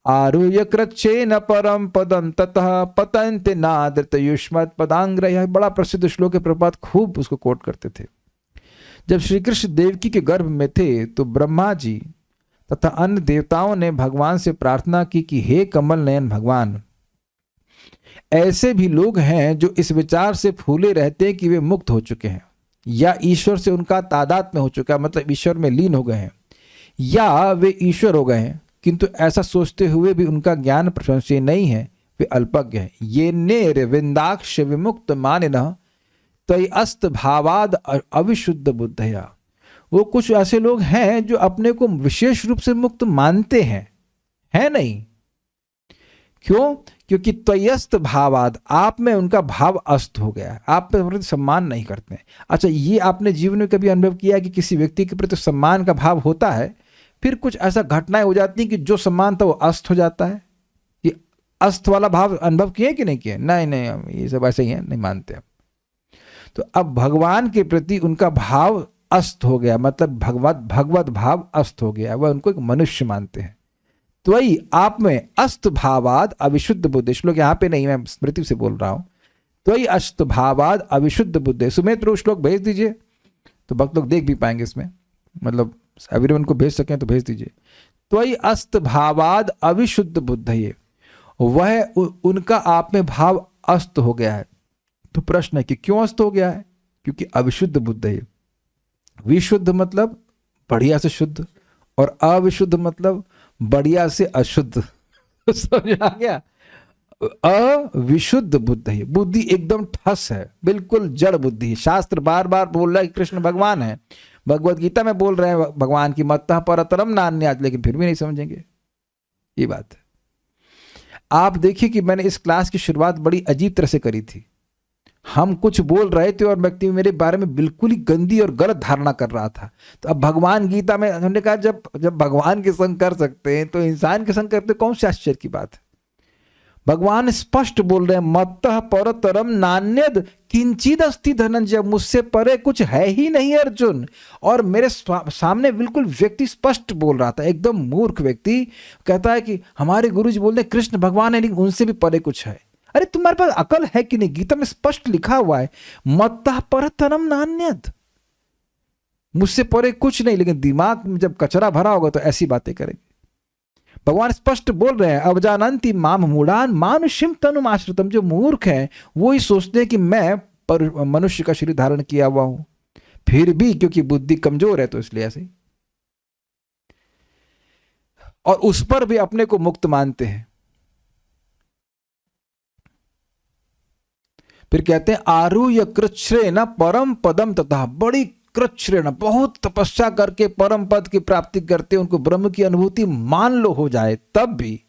S1: आरुह्य कृच्छेन परम पदम ततः पतन्ति नादृत युष्मत् पदांग्रह। यह बड़ा प्रसिद्ध श्लोक है, प्रभुपाद खूब उसको कोट करते थे। जब श्री कृष्ण देवकी के गर्भ में थे तो ब्रह्मा जी तथा अन्य देवताओं ने भगवान से प्रार्थना की कि हे कमल नयन भगवान, ऐसे भी लोग हैं जो इस विचार से फूले रहते हैं कि वे मुक्त हो चुके हैं या ईश्वर से उनका तादात्म्य हो चुका है, मतलब ईश्वर में लीन हो गए हैं, या वे ईश्वर हो गए हैं, किंतु ऐसा सोचते हुए भी उनका ज्ञान प्रशंसनीय नहीं है, वे अल्पज्ञ हैं। ये नेर विंदाक्ष विमुक्त मानिनः तय अस्त भावाद अविशुद्ध बुद्धया। वो कुछ ऐसे लोग हैं जो अपने को विशेष रूप से मुक्त मानते हैं, है नहीं? क्यों? क्योंकि त्वयस्त भावाद, आप में उनका भाव अस्त हो गया है, आप पे प्रति सम्मान नहीं करते हैं। अच्छा, ये आपने जीवन में कभी अनुभव किया कि किसी व्यक्ति के प्रति सम्मान का भाव होता है, फिर कुछ ऐसा घटनाएं हो जाती हैं कि जो सम्मान था वो अस्त हो जाता है? ये अस्त वाला भाव अनुभव किए कि नहीं किए? नहीं, हम ये सब ऐसे ही है, नहीं मानते हम। तो अब भगवान के प्रति उनका भाव अस्त हो गया, मतलब भगवत भाव अस्त हो गया, वह उनको एक मनुष्य मानते हैं। तो वही आप में अस्त भावाद अविशुद्ध बुद्धि, श्लोक यहाँ पे नहीं, मैं स्मृति से बोल रहा हूं। तो वही अस्त भावाद अविशुद्ध बुद्धि। सुमित्र श्लोक भेज दीजिए तो भक्त लोग देख भी पाएंगे इसमें, मतलब एवरीवन को भेज सकें तो भेज दीजिए। तो वही अस्त भावाद अविशुद्ध बुद्धि, वह उनका आप में भाव अस्त हो गया है। तो प्रश्न है कि क्यों अस्त हो गया है? क्योंकि अविशुद्ध बुद्धि है। विशुद्ध मतलब बढ़िया से शुद्ध, और अविशुद्ध मतलब बढ़िया से अशुद्ध। समझ आ गया? अविशुद्ध बुद्धि है, बुद्धि एकदम ठस है, बिल्कुल जड़ बुद्धि है। शास्त्र बार बार बोल रहा है कि कृष्ण भगवान है, भगवत गीता में बोल रहे हैं भगवान की मत्तः परतरम नान्यात्, लेकिन फिर भी नहीं समझेंगे। ये बात है। आप देखिए कि मैंने इस क्लास की शुरुआत बड़ी अजीब तरह से करी थी। हम कुछ बोल रहे थे और व्यक्ति मेरे बारे में बिल्कुल ही गंदी और गलत धारणा कर रहा था। तो अब भगवान गीता में हमने कहा जब भगवान के संग कर सकते हैं तो इंसान के संग करते कौन से आश्चर्य की बात है? भगवान स्पष्ट बोल रहे हैं मत्तः परतरम नान्यद किंचिद अस्ति धनंजय, मुझसे परे कुछ है ही नहीं अर्जुन। और मेरे सामने बिल्कुल व्यक्ति स्पष्ट बोल रहा था, एकदम मूर्ख व्यक्ति कहता है कि हमारे गुरुजी बोलते कृष्ण भगवान है लेकिन उनसे भी परे कुछ है। अरे तुम्हारे पास अकल है कि नहीं? गीता में स्पष्ट लिखा हुआ है मत्तः परतरम नान्यद, मुझसे परे कुछ नहीं, लेकिन दिमाग में जब कचरा भरा होगा तो ऐसी बातें करेंगे। भगवान स्पष्ट बोल रहे हैं अवजानन्ति माम मूढ़ान मानुष्यम तनुम आश्रितम, जो मूर्ख हैं वो ही सोचते हैं कि मैं मनुष्य का शरीर धारण किया हुआ हूं, फिर भी क्योंकि बुद्धि कमजोर है तो इसलिए ऐसे, और उस पर भी अपने को मुक्त मानते हैं। फिर कहते हैं आरुह्य कृच्छ्रेण परम पदम तथा, बड़ी कृच्छ्रेण बहुत तपस्या करके परम पद की प्राप्ति करते, उनको ब्रह्म की अनुभूति मान लो हो जाए तब भी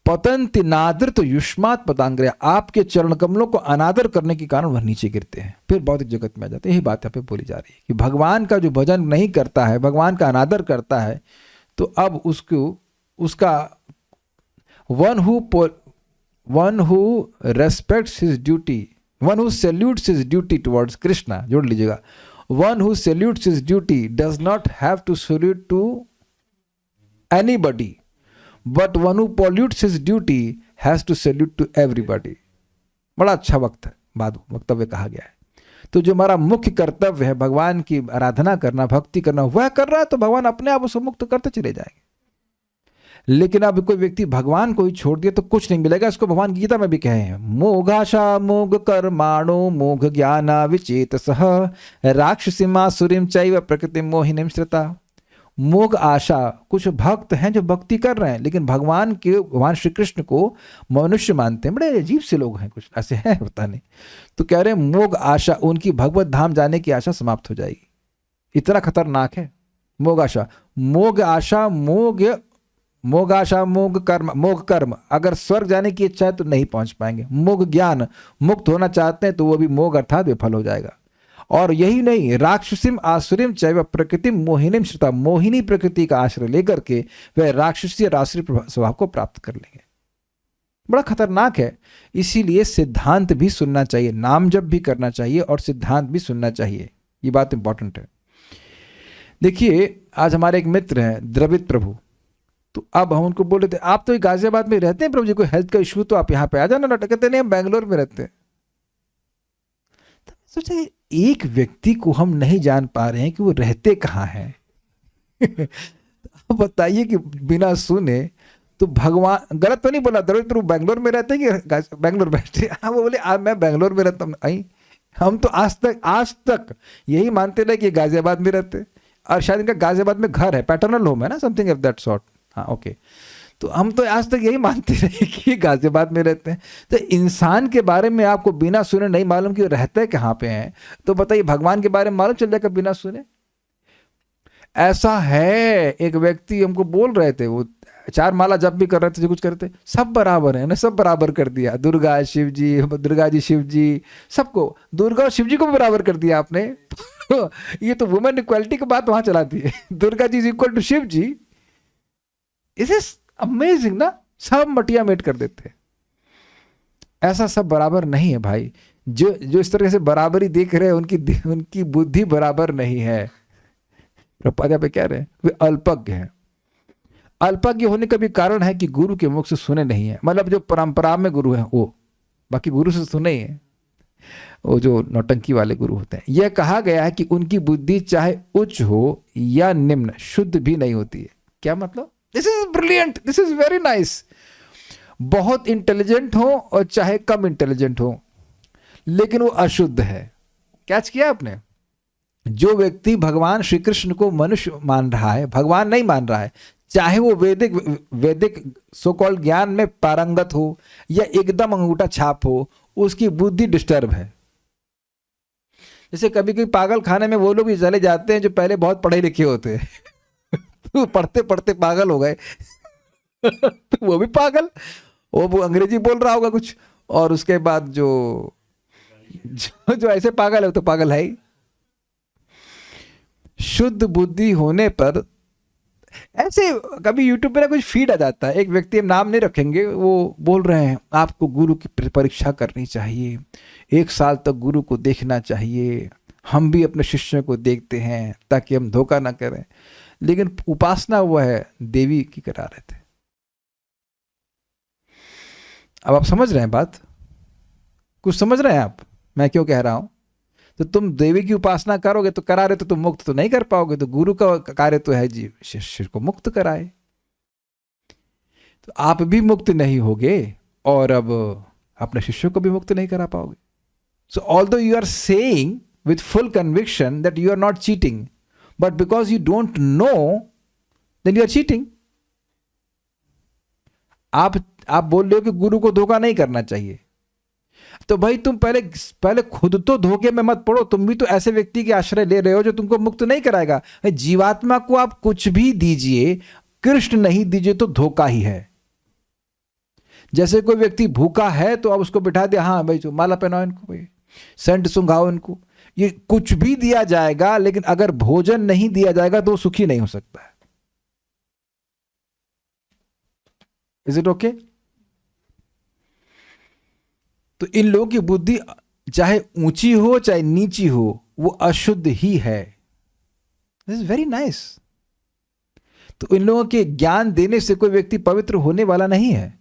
S1: पतंति नादृत युष्मात् पदांग्रह, आपके चरण कमलों को अनादर करने के कारण वह नीचे गिरते हैं, फिर भौतिक जगत में आ जाते हैं। यही बात यहाँ पे बोली जा रही है कि भगवान का जो भजन नहीं करता है, भगवान का अनादर करता है, तो अब उसका one who respects his duty, one who salutes his duty towards Krishna, जोड़ लीजिएगा, one who salutes his duty does not have to salute to anybody, but one who pollutes his duty has to salute to everybody। बड़ा अच्छा वक्तव्य कहा गया है। तो जो हमारा मुख्य कर्तव्य है भगवान की आराधना करना, भक्ति करना, वह कर रहा है तो भगवान अपने आप उसे मुक्त करते चले जाएंगे। लेकिन अब कोई व्यक्ति भगवान को ही छोड़ दिया तो कुछ नहीं मिलेगा। इसको भगवान गीता में भी कहे हैं मोघाशा मोघ कर्माणो मोघ ज्ञाना विचेतसः राक्षसीमासुरीम चैव प्रकृति मोहिनीम श्रिता। मोघ आशा, कुछ भक्त हैं जो भक्ति कर रहे हैं लेकिन भगवान श्री कृष्ण को मनुष्य मानते हैं। बड़े अजीब से लोग हैं, कुछ ऐसे हैं पता नहीं। तो कह रहे हैं मोघ आशा, उनकी भगवत धाम जाने की आशा समाप्त हो जाएगी। इतना खतरनाक है मोघ आशा। मोघ आशा मोघ आशा मोघ कर्म, अगर स्वर्ग जाने की इच्छा है तो नहीं पहुंच पाएंगे। मोघ ज्ञान, मुक्त होना चाहते हैं तो वो भी मोघ अर्थात विफल हो जाएगा। और यही नहीं, राक्षसीम आसुरीम चैव प्रकृतिम मोहिनीम श्रिता, मोहिनी प्रकृति का आश्रय लेकर के वह राक्षसी और आसुरी स्वभाव को प्राप्त कर लेंगे। बड़ा खतरनाक है। इसीलिए सिद्धांत भी सुनना चाहिए, नाम जप भी करना चाहिए और सिद्धांत भी सुनना चाहिए। ये बात इंपॉर्टेंट है। देखिए आज हमारे एक मित्र हैं द्रविड़ प्रभु, तो अब हम उनको बोल रहे थे आप तो गाजियाबाद में रहते हैं प्रभु जी, कोई हेल्थ का इशू तो आप यहाँ पे आ जाना ना। कहते नहीं हम बैंगलोर में रहते हैं। तो सोचा एक व्यक्ति को हम नहीं जान पा रहे हैं कि वो रहते कहाँ हैं। अब बताइए कि बिना सुने तो भगवान, गलत तो नहीं बोला दरोज बैंगलोर में रहते हैं कि बैंगलोर बैठते? हाँ वो बोले मैं बैंगलोर में रहता हूँ। आई हम तो आज तक यही मानते रहे कि गाजियाबाद में रहते हैं, और शायद इनका गाजियाबाद में घर है, पैटर्नल होम है ना, समथिंग ऑफ दैट सॉर्ट। हाँ ओके, तो हम तो आज तक यही मानते रहे कि गाजियाबाद में रहते हैं। तो इंसान के बारे में आपको बिना सुने नहीं मालूम कि वो रहते कहाँ पे हैं, तो बताइए भगवान के बारे में मालूम चल जाएगा बिना सुने? ऐसा है। एक व्यक्ति हमको बोल रहे थे, वो 4 माला जप भी कर रहे थे, जो कुछ करते सब बराबर है ना, सब बराबर कर दिया। दुर्गा जी शिव जी सबको, दुर्गा और शिव जी को भी बराबर कर दिया आपने। ये तो वुमेन इक्वालिटी की बात वहां चला दी है। Durga ji is equal to Shiv ji. Is is amazing ना, सब मटिया मेट कर देते हैं। ऐसा सब बराबर नहीं है भाई। जो इस तरह से बराबरी देख रहे हैं उनकी बुद्धि बराबर नहीं है। प्रभुपाद पे कह रहे हैं वे अल्पज्ञ हैं। अल्पज्ञ होने का भी कारण है कि गुरु के मुख से सुने नहीं है, मतलब जो परंपरा में गुरु है वो, बाकी गुरु से सुने ही है, वो जो नौटंकी वाले गुरु होते हैं। यह कहा गया है कि उनकी बुद्धि चाहे उच्च हो या निम्न शुद्ध भी नहीं होती है। क्या मतलब? This is brilliant, this is very nice. बहुत इंटेलिजेंट हो और चाहे कम इंटेलिजेंट हो, लेकिन वो अशुद्ध है। कैच किया आपने? जो व्यक्ति भगवान श्री कृष्ण को मनुष्य मान रहा है, भगवान नहीं मान रहा है, चाहे वो वैदिक सो कॉल्ड ज्ञान में पारंगत हो या एकदम अंगूठा छाप हो, उसकी बुद्धि डिस्टर्ब है। जैसे कभी कभी पागल खाने में वो लोग भी चले जाते हैं जो पहले बहुत पढ़े लिखे होते हैं। तो पढ़ते पढ़ते पागल हो गए। तो वो भी पागल, वो अंग्रेजी बोल रहा होगा कुछ, और उसके बाद जो ऐसे पागल है तो पागल है ही। शुद्ध बुद्धि होने पर ऐसे कभी यूट्यूब पे ना कुछ फीड आ जाता है, एक व्यक्ति, हम नाम नहीं रखेंगे, वो बोल रहे हैं आपको गुरु की परीक्षा करनी चाहिए, 1 साल तक गुरु को देखना चाहिए। हम भी अपने शिष्यों को देखते हैं ताकि हम धोखा ना करें, लेकिन उपासना वो है देवी की करा रहे थे। अब आप समझ रहे हैं बात? कुछ समझ रहे हैं आप मैं क्यों कह रहा हूं? तो तुम देवी की उपासना करोगे तो करा रहे तो तुम मुक्त तो नहीं कर पाओगे। तो गुरु का कार्य तो है जी शिष्य को मुक्त कराए, तो आप भी मुक्त नहीं होगे और अब अपने शिष्यों को भी मुक्त नहीं करा पाओगे। So although you are saying with full conviction that you are not cheating, but because you don't know then you are cheating. आप बोल रहे हो कि गुरु को धोखा नहीं करना चाहिए, तो भाई तुम पहले खुद तो धोखे में मत पड़ो। तुम भी तो ऐसे व्यक्ति के आश्रय ले रहे हो जो तुमको मुक्त नहीं कराएगा। जीवात्मा को आप कुछ भी दीजिए, कृष्ण नहीं दीजिए तो धोखा ही है। जैसे कोई व्यक्ति भूखा है तो अब उसको बिठा दिया, हाँ भाई जो माला पहनाओ इनको, भाई सेंट सुंघाओ इनको, ये कुछ भी दिया जाएगा, लेकिन अगर भोजन नहीं दिया जाएगा तो वो सुखी नहीं हो सकता है। Is it okay? तो इन लोगों की बुद्धि चाहे ऊंची हो चाहे नीची हो, वो अशुद्ध ही है। This is very nice. तो इन लोगों के ज्ञान देने से कोई व्यक्ति पवित्र होने वाला नहीं है।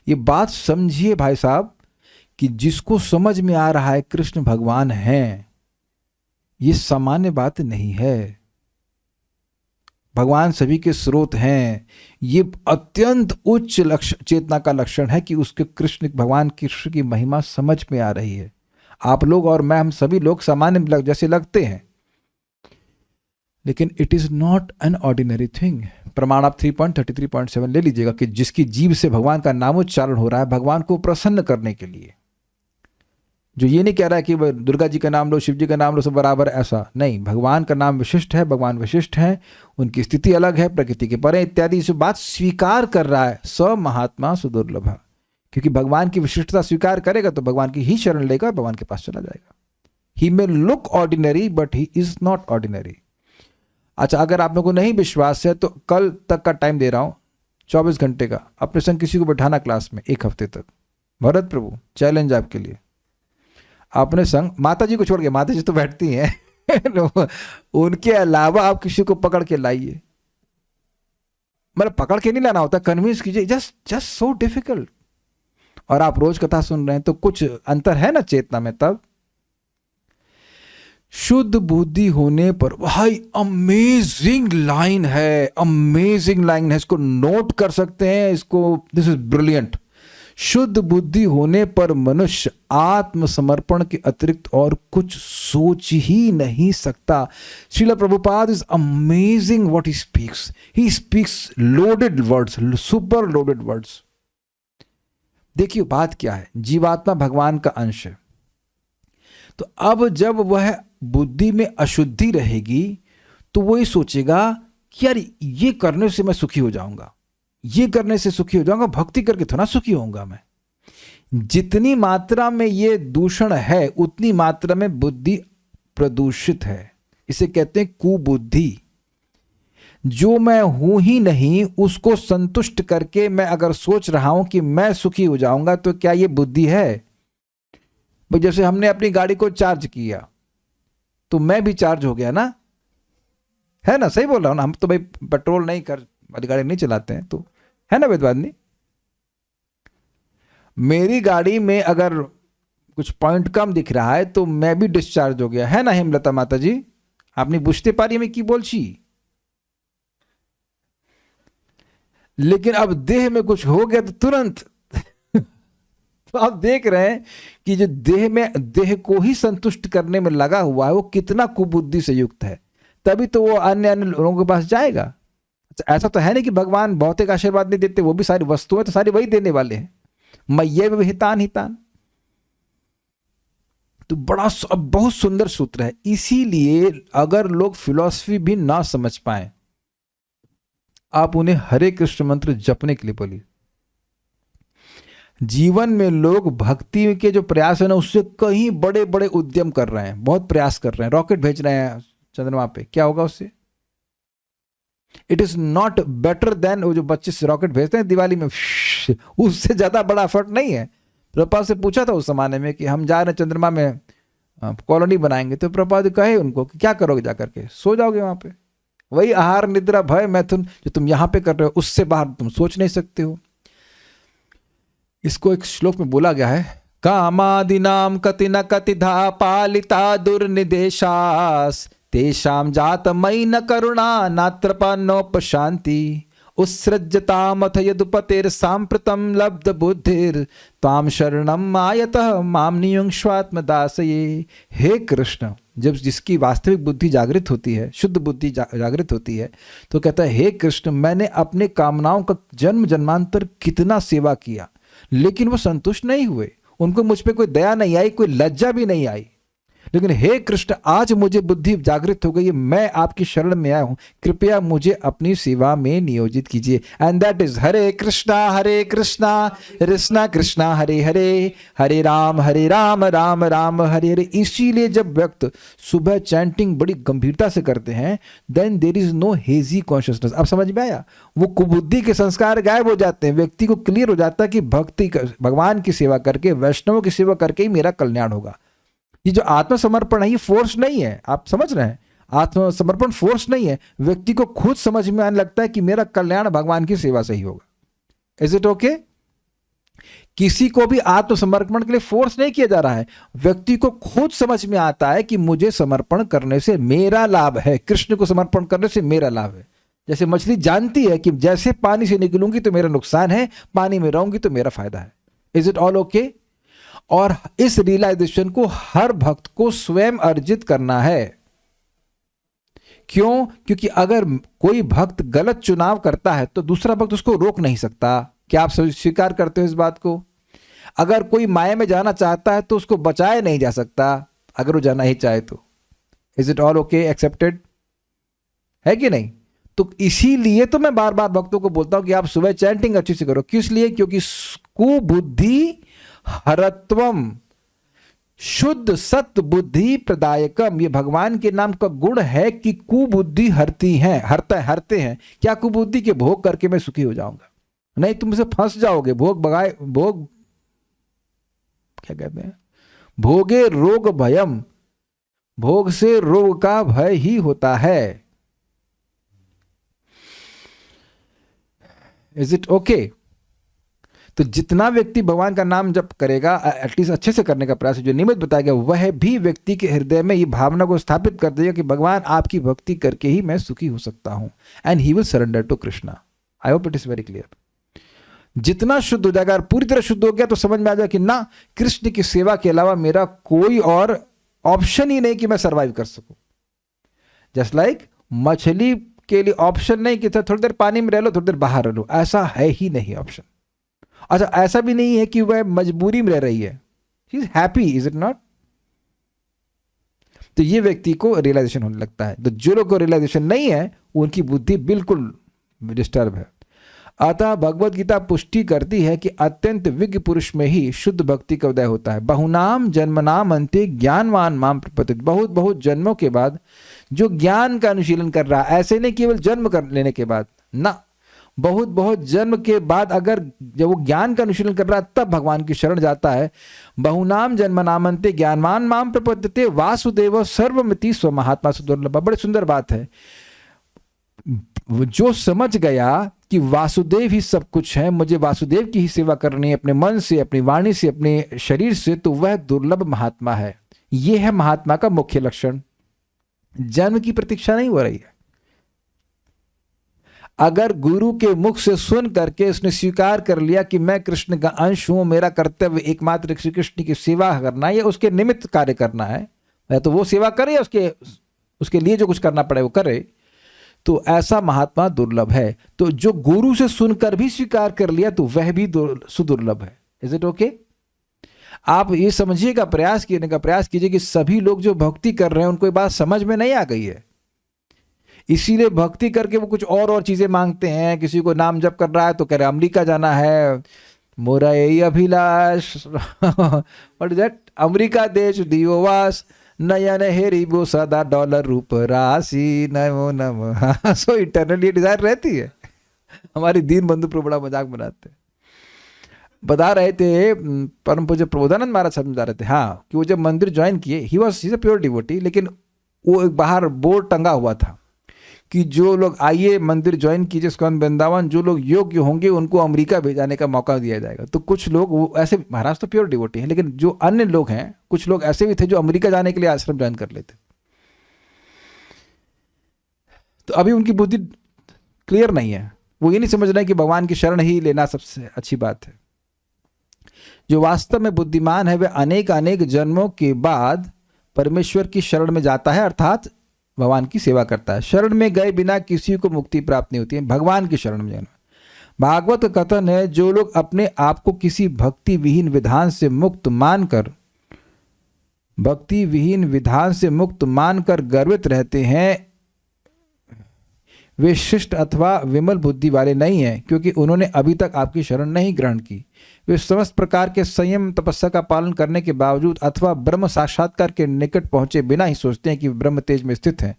S1: ये बात समझिए भाई साहब, कि जिसको समझ में आ रहा है कृष्ण भगवान हैं, ये सामान्य बात नहीं है। भगवान सभी के स्रोत हैं। ये अत्यंत उच्च चेतना का लक्षण है कि उसके भगवान कृष्ण की महिमा समझ में आ रही है। आप लोग और मैं, हम सभी लोग सामान्य जैसे लगते हैं, लेकिन it is not an ordinary thing. प्रमाण आप 3.33.7 ले लीजिएगा कि जिसकी जीभ से भगवान का नामोच्चारण हो रहा है भगवान को प्रसन्न करने के लिए, जो ये नहीं कह रहा है कि दुर्गा जी का नाम लो, शिव जी का नाम लो, सब बराबर, ऐसा नहीं। भगवान का नाम विशिष्ट है, भगवान विशिष्ट हैं, उनकी स्थिति अलग है, प्रकृति के परे इत्यादि, इस बात स्वीकार कर रहा है। स महात्मा सुदुर्लभ, क्योंकि भगवान की विशिष्टता स्वीकार करेगा तो भगवान की ही शरण लेगा और भगवान के पास चला जाएगा। He may look ordinary but he is not ordinary. अच्छा, अगर आप लोगों को नहीं विश्वास है तो कल तक का टाइम दे रहा हूं, 24 घंटे का। अपने संग किसी को बैठाना क्लास में 1 हफ्ते तक। भरत प्रभु चैलेंज आपके लिए। अपने संग माता जी को छोड़ के, माता जी तो बैठती हैं उनके अलावा आप किसी को पकड़ के लाइए, मतलब पकड़ के नहीं लाना होता, कन्विंस कीजिए, जस्ट सो डिफिकल्ट। और आप रोज कथा सुन रहे हैं तो कुछ अंतर है ना चेतना में। तब शुद्ध बुद्धि होने पर, भाई अमेजिंग लाइन है, अमेजिंग लाइन है, इसको नोट कर सकते हैं, इसको, दिस इज ब्रिलियंट। शुद्ध बुद्धि होने पर मनुष्य आत्मसमर्पण के अतिरिक्त और कुछ सोच ही नहीं सकता। Srila Prabhupada is amazing what he speaks loaded words, super loaded words. देखिए बात क्या है, जीवात्मा भगवान का अंश है, तो अब जब वह बुद्धि में अशुद्धि रहेगी तो वो ये सोचेगा कि यार ये करने से मैं सुखी हो जाऊंगा, ये करने से सुखी हो जाऊंगा, भक्ति करके थोड़ा सुखी होऊंगा मैं। जितनी मात्रा में ये दूषण है उतनी मात्रा में बुद्धि प्रदूषित है। इसे कहते हैं कुबुद्धि। जो मैं हूं ही नहीं उसको संतुष्ट करके मैं अगर सोच रहा हूं कि मैं सुखी हो जाऊंगा, तो क्या ये बुद्धि है? भाई जैसे हमने अपनी गाड़ी को चार्ज किया तो मैं भी चार्ज हो गया ना, है ना? सही बोल रहा हूं ना? हम तो भाई पेट्रोल नहीं कर वाली गाड़ी नहीं चलाते हैं, तो है ना वेदवादिनी? मेरी गाड़ी में अगर कुछ पॉइंट कम दिख रहा है तो मैं भी डिस्चार्ज हो गया, है ना हेमलता माता जी? आपने बुझते पारी में की बोलची। लेकिन अब देह में कुछ हो गया तो तुरंत तो आप देख रहे हैं कि जो देह में, देह को ही संतुष्ट करने में लगा हुआ है वो कितना कुबुद्धि से युक्त है। तभी तो वो अन्य अन्य लोगों के पास जाएगा। अच्छा, ऐसा तो है नहीं कि भगवान भौतिक आशीर्वाद नहीं देते, वो भी सारी वस्तुएं तो सारी वही देने वाले हैं। मय्ये भी हितान हितान। तो बहुत सुंदर सूत्र है। इसीलिए अगर लोग फिलॉसफी भी ना समझ पाए, आप उन्हें हरे कृष्ण मंत्र जपने के लिए बोलिए। जीवन में लोग भक्ति के जो प्रयास है ना उससे कहीं बड़े बड़े उद्यम कर रहे हैं, बहुत प्रयास कर रहे हैं, रॉकेट भेज रहे हैं चंद्रमा पे। क्या होगा उससे? It is not better than वो जो बच्चे से रॉकेट भेजते हैं दिवाली में, उससे ज्यादा बड़ा एफर्ट नहीं है। प्रभुपाद से पूछा था उस जमाने में कि हम जा रहे हैं चंद्रमा में कॉलोनी बनाएंगे, तो प्रभुपाद कहे उनको कि क्या करोगे जाकर के? सो जाओगे वहां पे। वही आहार निद्रा भय मैथुन जो तुम यहां पे कर रहे हो उससे बाहर तुम सोच नहीं सकते हो। इसको एक श्लोक में बोला गया है, कामादिनाम कति न कतिधा पालिता दुर्निदेशास तेषाम जात मयि न करुणा नात्रपनोपशांति उत्सृज्यतामथ यदुपतेर सांप्रतम लब्ध बुद्धिर ताम शरणम आयतः माम नियुंक्ष्वात्म दासये। हे कृष्ण, जब जिसकी वास्तविक बुद्धि जागृत होती है, शुद्ध बुद्धि जागृत होती है, तो कहता है हे कृष्ण, मैंने अपने कामनाओं का जन्म जन्मांतर कितना सेवा किया, लेकिन वो संतुष्ट नहीं हुए, उनको मुझ पे कोई दया नहीं आई, कोई लज्जा भी नहीं आई। लेकिन हे कृष्ण, आज मुझे बुद्धि जागृत हो गई है, मैं आपकी शरण में आया हूं, कृपया मुझे अपनी सेवा में नियोजित कीजिए। एंड दैट इज हरे कृष्णा कृष्णा कृष्णा हरे हरे, हरे राम राम राम हरे हरे। इसीलिए जब व्यक्ति सुबह चैंटिंग बड़ी गंभीरता से करते हैं, then there is no hazy consciousness. अब समझ में आया? वो कुबुद्धि के संस्कार गायब हो जाते हैं, व्यक्ति को क्लियर हो जाता है कि भक्ति, भगवान की सेवा करके, वैष्णवों की सेवा करके ही मेरा कल्याण होगा। ये जो आत्मसमर्पण है ये फोर्स नहीं है, आप समझ रहे हैं? आत्मसमर्पण फोर्स नहीं है, व्यक्ति को खुद समझ में आने लगता है कि मेरा कल्याण भगवान की सेवा से ही होगा। Is it okay? किसी को भी आत्मसमर्पण के लिए फोर्स नहीं किया जा रहा है, व्यक्ति को खुद समझ में आता है कि मुझे समर्पण करने से मेरा लाभ है, कृष्ण को समर्पण करने से मेरा लाभ है। जैसे मछली जानती है कि जैसे पानी से निकलूंगी तो मेरा नुकसान है, पानी में रहूंगी तो मेरा फायदा है। Is it all okay? और इस रियलाइजेशन को हर भक्त को स्वयं अर्जित करना है। क्यों? क्योंकि अगर कोई भक्त गलत चुनाव करता है तो दूसरा भक्त उसको रोक नहीं सकता। क्या आप स्वीकार करते हो इस बात को? अगर कोई माया में जाना चाहता है तो उसको बचाया नहीं जा सकता, अगर वो जाना ही चाहे तो। Is it all okay? Accepted है कि नहीं? तो इसीलिए तो मैं बार बार भक्तों को बोलता हूं कि आप सुबह चैंटिंग अच्छी से करो। किस लिए? क्योंकि कुबुद्धि हरत्वम, शुद्ध सत्य बुद्धि प्रदायकम, ये भगवान के नाम का गुण है कि कुबुद्धि हरती हैं, हरते हैं। क्या कुबुद्धि के भोग करके मैं सुखी हो जाऊंगा? नहीं, तुम इसे फंस जाओगे। भोग क्या कहते हैं? भोगे रोग भयम, भोग से रोग का भय ही होता है। Is it okay? तो जितना व्यक्ति भगवान का नाम जप करेगा, एटलीस्ट अच्छे से करने का प्रयास जो नियमित बताया गया, वह भी व्यक्ति के हृदय में ये भावना को स्थापित कर देगा कि भगवान आपकी भक्ति करके ही मैं सुखी हो सकता हूं, and he will surrender to Krishna. I hope it is very clear. जितना शुद्ध हो जाएगा और पूरी तरह शुद्ध हो गया तो समझ में आ जाएगा कि ना, कृष्ण की सेवा के अलावा मेरा कोई और ऑप्शन ही नहीं कि मैं सर्वाइव कर सकूं। जस्ट लाइक मछली के लिए ऑप्शन नहीं कि थोड़ी देर पानी में रह लो, थोड़ी देर बाहर रह लो, ऐसा है ही नहीं ऑप्शन। अच्छा, ऐसा भी नहीं है कि वह मजबूरी में रह रही है, he is happy, is it not? तो ये व्यक्ति को रियलाइजेशन होने लगता है। तो जो लोग को रियलाइजेशन नहीं है उनकी बुद्धि बिल्कुल डिस्टर्ब है। अतः भगवत गीता पुष्टि करती है कि अत्यंत विज्ञ पुरुष में ही शुद्ध भक्ति का उदय होता है। बहुनाम जन्मनाम अंते ज्ञानवान माम प्रपद्यते। बहुत बहुत जन्मों के बाद जो ज्ञान का अनुशीलन कर रहा है, ऐसे नहीं केवल जन्म कर लेने के बाद ना, बहुत बहुत जन्म के बाद अगर जब वो ज्ञान का अनुशीलन कर रहा है तब भगवान की शरण जाता है। बहुनाम जन्मनामंते ज्ञानवान माम प्रपद्यते वासुदेव सर्वमिति स्वमहात्मा सुदुर्लभ। बड़ी सुंदर बात है। जो समझ गया कि वासुदेव ही सब कुछ है, मुझे वासुदेव की ही सेवा करनी है अपने मन से, अपनी वाणी से, अपने शरीर से, तो वह दुर्लभ महात्मा है। यह है महात्मा का मुख्य लक्षण। जन्म की प्रतीक्षा नहीं हो रही है। अगर गुरु के मुख से सुन करके उसने स्वीकार कर लिया कि मैं कृष्ण का अंश हूं, मेरा कर्तव्य एकमात्र श्री कृष्ण की सेवा करना है या उसके निमित्त कार्य करना है, या तो वो सेवा करे या उसके लिए जो कुछ करना पड़े वो करे, तो ऐसा महात्मा दुर्लभ है। तो जो गुरु से सुनकर भी स्वीकार कर लिया तो वह भी सुदुर्लभ है। Is it okay? आप ये समझिएगा, प्रयास करने का प्रयास कीजिए कि सभी लोग जो भक्ति कर रहे हैं उनको ये बात समझ में नहीं आ गई है, इसीलिए भक्ति करके वो कुछ और चीजें मांगते हैं। किसी को नाम जप कर रहा है तो कह रहे अमेरिका जाना है, मोरा यही Abhilash what is that, America देश दियोवास नयन हेरिबो सदा डॉलर रूप राशि नमो नमः। सो इंटरनली डिजायर रहती है। हमारी दीन बंधु प्रभु बड़ा मजाक बनाते हैं। बता रहे थे परम पूज्य प्रबोधानंद महाराज समझा रहे थे, हाँ, कि वो जब मंदिर ज्वाइन किए, he is a pure devotee, लेकिन वो एक बाहर बोर्ड टंगा हुआ था कि जो लोग आइए मंदिर ज्वाइन कीजिए इस्कॉन वृंदावन, जो लोग योग्य होंगे उनको अमेरिका भेजाने का मौका दिया जाएगा। तो कुछ लोग वो ऐसे, महाराज तो प्योर डिवोटी हैं, लेकिन जो अन्य लोग हैं, कुछ लोग ऐसे भी थे जो अमेरिका जाने के लिए आश्रम ज्वाइन कर लेते। तो अभी उनकी बुद्धि क्लियर नहीं है, वो ये नहीं समझ रहे कि भगवान की शरण ही लेना सबसे अच्छी बात है। जो वास्तव में बुद्धिमान है वह अनेक अनेक जन्मों के बाद परमेश्वर की शरण में जाता है, अर्थात भगवान की सेवा करता है। शरण में गए बिना किसी को मुक्ति प्राप्त नहीं होती है, भगवान की शरण में जाना। भागवत का कथन है, जो लोग अपने आप को किसी भक्ति विहीन विधान से मुक्त मानकर गर्वित रहते हैं, वे शिष्ट अथवा विमल बुद्धि वाले नहीं हैं, क्योंकि उन्होंने अभी तक आपकी शरण नहीं ग्रहण की। वे समस्त प्रकार के संयम तपस्या का पालन करने के बावजूद अथवा ब्रह्म साक्षात्कार के निकट पहुंचे बिना ही सोचते हैं कि ब्रह्म तेज में स्थित हैं,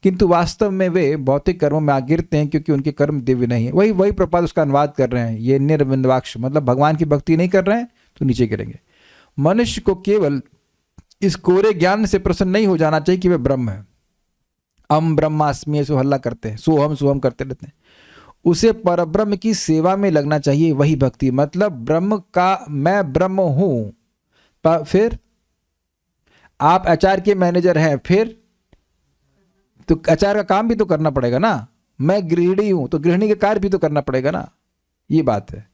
S1: किंतु वास्तव में वे भौतिक कर्मों में आ गिरते हैं, क्योंकि उनके कर्म दिव्य नहीं है। वही प्रपात उसका अनुवाद कर रहे हैं। ये निर्विंदवाक्ष मतलब भगवान की भक्ति नहीं कर रहे हैं तो नीचे गिरेंगे। मनुष्य को केवल इस कोरे ज्ञान से प्रसन्न नहीं हो जाना चाहिए कि वे ब्रह्म है। हम ब्रह्मास्मि ऐसे हल्ला करते हैं, सोहम करते रहते हैं। उसे परब्रह्म की सेवा में लगना चाहिए, वही भक्ति। मतलब ब्रह्म का मैं ब्रह्म हूं। फिर आप एचआर के मैनेजर हैं, फिर तो एचआर का काम भी तो करना पड़ेगा ना। मैं गृहिणी हूं तो गृहिणी का कार्य भी तो करना पड़ेगा ना। ये बात है।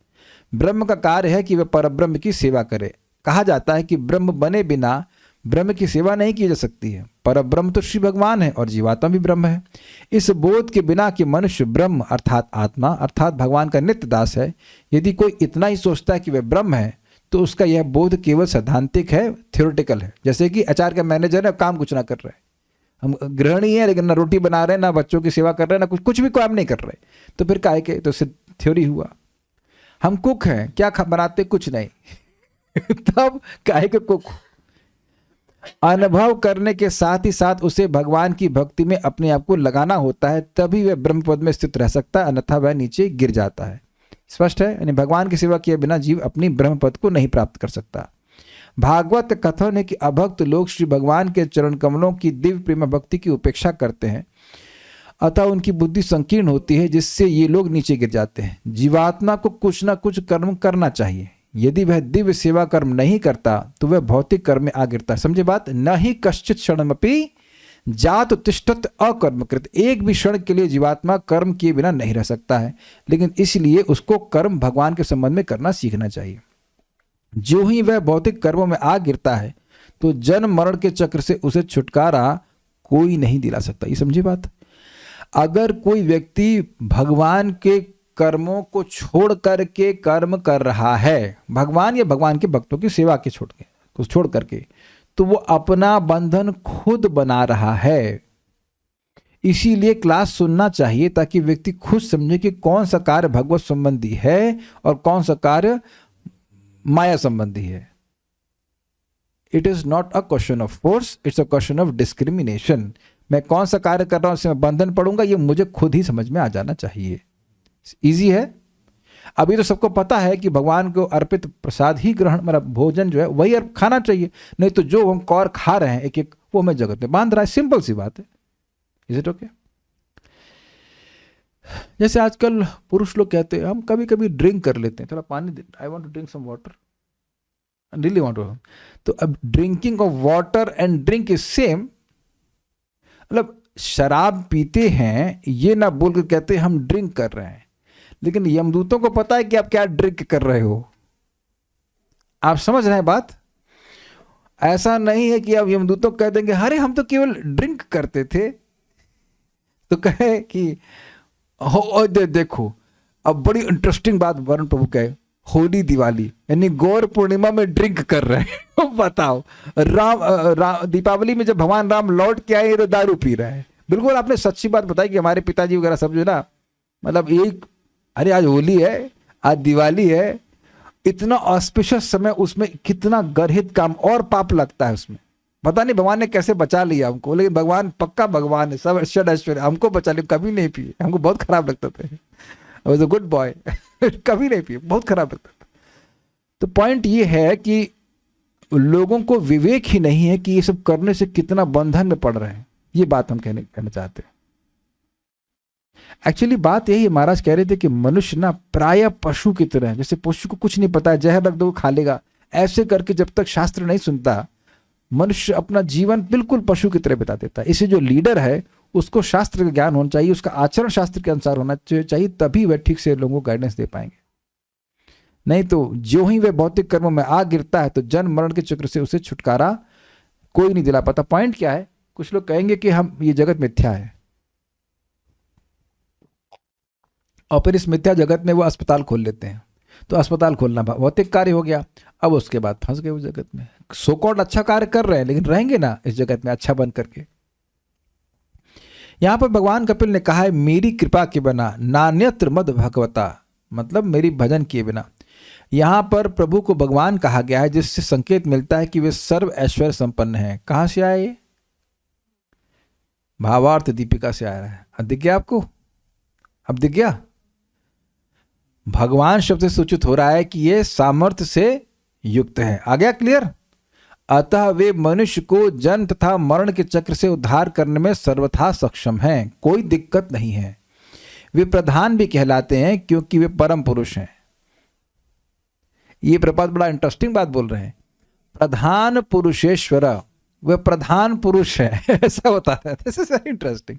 S1: ब्रह्म का कार्य है कि वह परब्रह्म की सेवा करे। कहा जाता है कि ब्रह्म बने बिना ब्रह्म की सेवा नहीं की जा सकती है। परब्रह्म तो श्री भगवान है और जीवात्मा भी ब्रह्म है। इस बोध के बिना कि मनुष्य ब्रह्म अर्थात आत्मा अर्थात भगवान का नित्य दास है, यदि कोई इतना ही सोचता है कि वह ब्रह्म है, तो उसका यह बोध केवल सैद्धांतिक है, थ्योरेटिकल है। जैसे कि एचआर का मैनेजर है, काम कुछ ना कर रहे, हम गृहिणी है लेकिन ना रोटी बना रहे, ना बच्चों की सेवा कर रहे, ना कुछ भी काम नहीं कर रहे, तो फिर काहे के, तो थ्योरी हुआ। हम कुक हैं, क्या बनाते, कुछ नहीं तब काहे के कुक। अनुभव करने के साथ ही साथ उसे भगवान की भक्ति में अपने आप को लगाना होता है, तभी वह ब्रह्म पद में स्थित रह सकता है, अन्यथा वह नीचे गिर जाता है। स्पष्ट है। यानी भगवान की सेवा किए बिना जीव अपनी ब्रह्म पद को नहीं प्राप्त कर सकता। भागवत कथन है कि अभक्त लोग श्री भगवान के चरण कमलों की दिव्य प्रेम भक्ति की उपेक्षा करते हैं अतः उनकी बुद्धि संकीर्ण होती है, जिससे ये लोग नीचे गिर जाते हैं। जीवात्मा को कुछ ना कुछ कर्म करना चाहिए। यदि वह दिव्य सेवा कर्म नहीं करता तो वह भौतिक कर्म में आ गिरता है। समझे बात? न ही कश्चित क्षणमपि जात तिष्ठत अकर्मकृत। एक भी क्षण के लिए जीवात्मा कर्म किए बिना नहीं रह सकता है, लेकिन इसलिए उसको कर्म भगवान के संबंध में करना सीखना चाहिए। जो ही वह भौतिक कर्मों में आ गिरता है तो जन्म मरण के चक्र से उसे छुटकारा कोई नहीं दिला सकता। ये समझी बात? अगर कोई व्यक्ति भगवान के कर्मों को छोड़ करके कर्म कर रहा है, भगवान या भगवान के भक्तों की सेवा के छोड़ करके, तो वो अपना बंधन खुद बना रहा है। इसीलिए क्लास सुनना चाहिए ताकि व्यक्ति खुद समझे कि कौन सा कार्य भगवत संबंधी है और कौन सा कार्य माया संबंधी है। It is not a question of force, it's a question of discrimination. मैं कौन सा कार्य कर रहा हूं, उससे मैं बंधन पड़ूंगा, ये मुझे खुद ही समझ में आ जाना चाहिए। इजी है। अभी तो सबको पता है कि भगवान को अर्पित प्रसाद ही ग्रहण, मतलब भोजन जो है वही खाना चाहिए, नहीं तो जो हम कौर खा रहे हैं एक एक, वो हमें जगत में बांध रहा है। सिंपल सी बात है। Is it okay? जैसे आजकल पुरुष लोग कहते हैं हम कभी कभी ड्रिंक कर लेते हैं, थोड़ा पानी दे, I want to drink some water, really want to. तो अब drinking of water and drink is same. मतलब शराब पीते हैं ये ना बोल कर कहते हैं हम ड्रिंक कर रहे हैं, लेकिन यमदूतों को पता है कि आप क्या ड्रिंक कर रहे हो। आप समझ रहे हैं बात? ऐसा नहीं है कि आप यमदूतों को कह देंगे अरे हम तो केवल ड्रिंक करते थे, तो कहे कि हो देखो। अब बड़ी इंटरेस्टिंग बात वरुण प्रभु कहे, होली दिवाली यानी गौर पूर्णिमा में ड्रिंक कर रहे हैं। बताओ, राम दीपावली में जब भगवान राम लौट के आए तो दारू पी रहे हैं। बिल्कुल आपने सच्ची बात बताई कि हमारे पिताजी वगैरह सब जो ना, मतलब एक, अरे आज होली है, आज दिवाली है, इतना ऑस्पिशियस समय, उसमें कितना गर्हित काम और पाप लगता है उसमें। पता नहीं भगवान ने कैसे बचा लिया हमको, लेकिन भगवान पक्का भगवान है, सब षड ऐश्वर्य हमको बचा लिया। कभी नहीं पिए, हमको बहुत खराब लगता था, I was a good boy. कभी नहीं पिए, बहुत खराब लगता था। तो पॉइंट ये है कि लोगों को विवेक ही नहीं है कि ये सब करने से कितना बंधन में पड़ रहे हैं। ये बात हम कहना चाहते हैं। एक्चुअली बात यही है, महाराज कह रहे थे कि मनुष्य ना प्राय पशु की तरह है। जैसे पशु को कुछ नहीं पता है, जहर रख दो खा लेगा, ऐसे करके जब तक शास्त्र नहीं सुनता मनुष्य अपना जीवन बिल्कुल पशु की तरह बिता देता है। इसे जो लीडर है उसको शास्त्र का ज्ञान होना चाहिए, उसका आचरण शास्त्र के अनुसार होना चाहिए, तभी वह ठीक से लोगों को गाइडेंस दे पाएंगे। नहीं तो जो ही वह भौतिक कर्मों में आ गिरता है तो जन्म मरण के चक्र से उसे छुटकारा कोई नहीं दिला पाता। पॉइंट क्या है? कुछ लोग कहेंगे कि हम ये जगत मिथ्या है, और फिर इस मिथ्या जगत में वो अस्पताल खोल लेते हैं। तो अस्पताल खोलना भौतिक कार्य हो गया, अब उसके बाद फंस गए उस जगत में। सो कॉल्ड अच्छा कार्य कर रहे हैं, लेकिन रहेंगे ना इस जगत में अच्छा बन करके। यहां पर भगवान कपिल ने कहा है मेरी कृपा के बिना नान्यत्र मद भगवता, मतलब मेरी भजन किए बिना। यहां पर प्रभु को भगवान कहा गया है, जिससे संकेत मिलता है कि वे सर्व ऐश्वर्य संपन्न हैं। कहां से आए ये? भावार्थ दीपिका से आया है। अब दिख गया आपको? अब दिख गया? भगवान शब्द से सूचित हो रहा है कि ये सामर्थ्य से युक्त है। आ गया क्लियर? अतः वे मनुष्य को जन्म तथा मरण के चक्र से उद्धार करने में सर्वथा सक्षम हैं, कोई दिक्कत नहीं है। वे प्रधान भी कहलाते हैं क्योंकि वे परम पुरुष हैं। ये प्रपात बड़ा इंटरेस्टिंग बात बोल रहे हैं, प्रधान पुरुषेश्वर, वे प्रधान पुरुष है। ऐसा होता है, दिस इज वेरी इंटरेस्टिंग।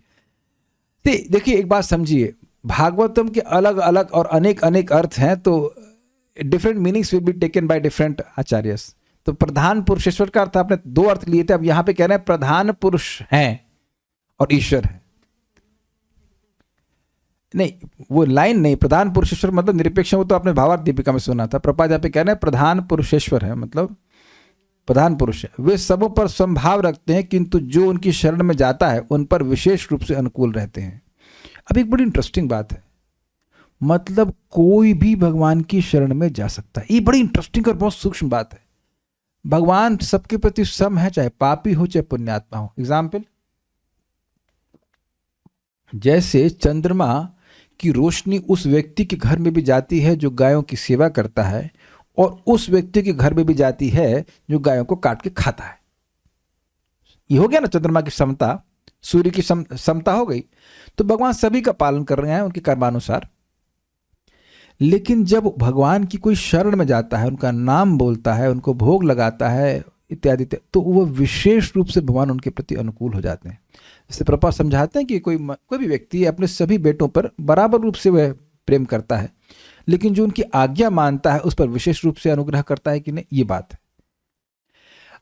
S1: देखिए एक बात समझिए, भागवतम के अलग अलग और अनेक अनेक अर्थ हैं, तो different meanings will be taken by different acharyas. तो प्रधान पुरुषेश्वर का अर्थ आपने दो अर्थ लिए थे, अब यहां पे कह रहे हैं प्रधान पुरुष हैं और ईश्वर है। नहीं, वो लाइन नहीं, प्रधान पुरुषेश्वर मतलब निरपेक्ष, वो तो आपने भावार्थ दीपिका में सुना था। प्रपात यहाँ पे कह रहे हैं प्रधान पुरुषेश्वर है, मतलब प्रधान पुरुष है। वे सबों पर संभाव रखते हैं, किंतु जो उनकी शरण में जाता है उन पर विशेष रूप से अनुकूल रहते हैं। अब एक बड़ी इंटरेस्टिंग बात है, मतलब कोई भी भगवान की शरण में जा सकता है। ये बड़ी इंटरेस्टिंग और बहुत सूक्ष्म बात है। भगवान सबके प्रति सम है, चाहे पापी हो चाहे पुण्यात्मा हो। एग्जाम्पल, जैसे चंद्रमा की रोशनी उस व्यक्ति के घर में भी जाती है जो गायों की सेवा करता है, और उस व्यक्ति के घर में भी जाती है जो गायों को काट के खाता है। ये हो गया ना चंद्रमा की समता। सूर्य की समता हो गई, तो भगवान सभी का पालन कर रहे हैं उनके कर्मानुसार। लेकिन जब भगवान की कोई शरण में जाता है, उनका नाम बोलता है, उनको भोग लगाता है इत्यादि, तो वो विशेष रूप से भगवान उनके प्रति अनुकूल हो जाते हैं। जैसे प्रभुपाद समझाते हैं कि कोई भी व्यक्ति अपने सभी बेटों पर बराबर रूप से वह प्रेम करता है, लेकिन जो उनकी आज्ञा मानता है उस पर विशेष रूप से अनुग्रह करता है कि नहीं, ये बात है।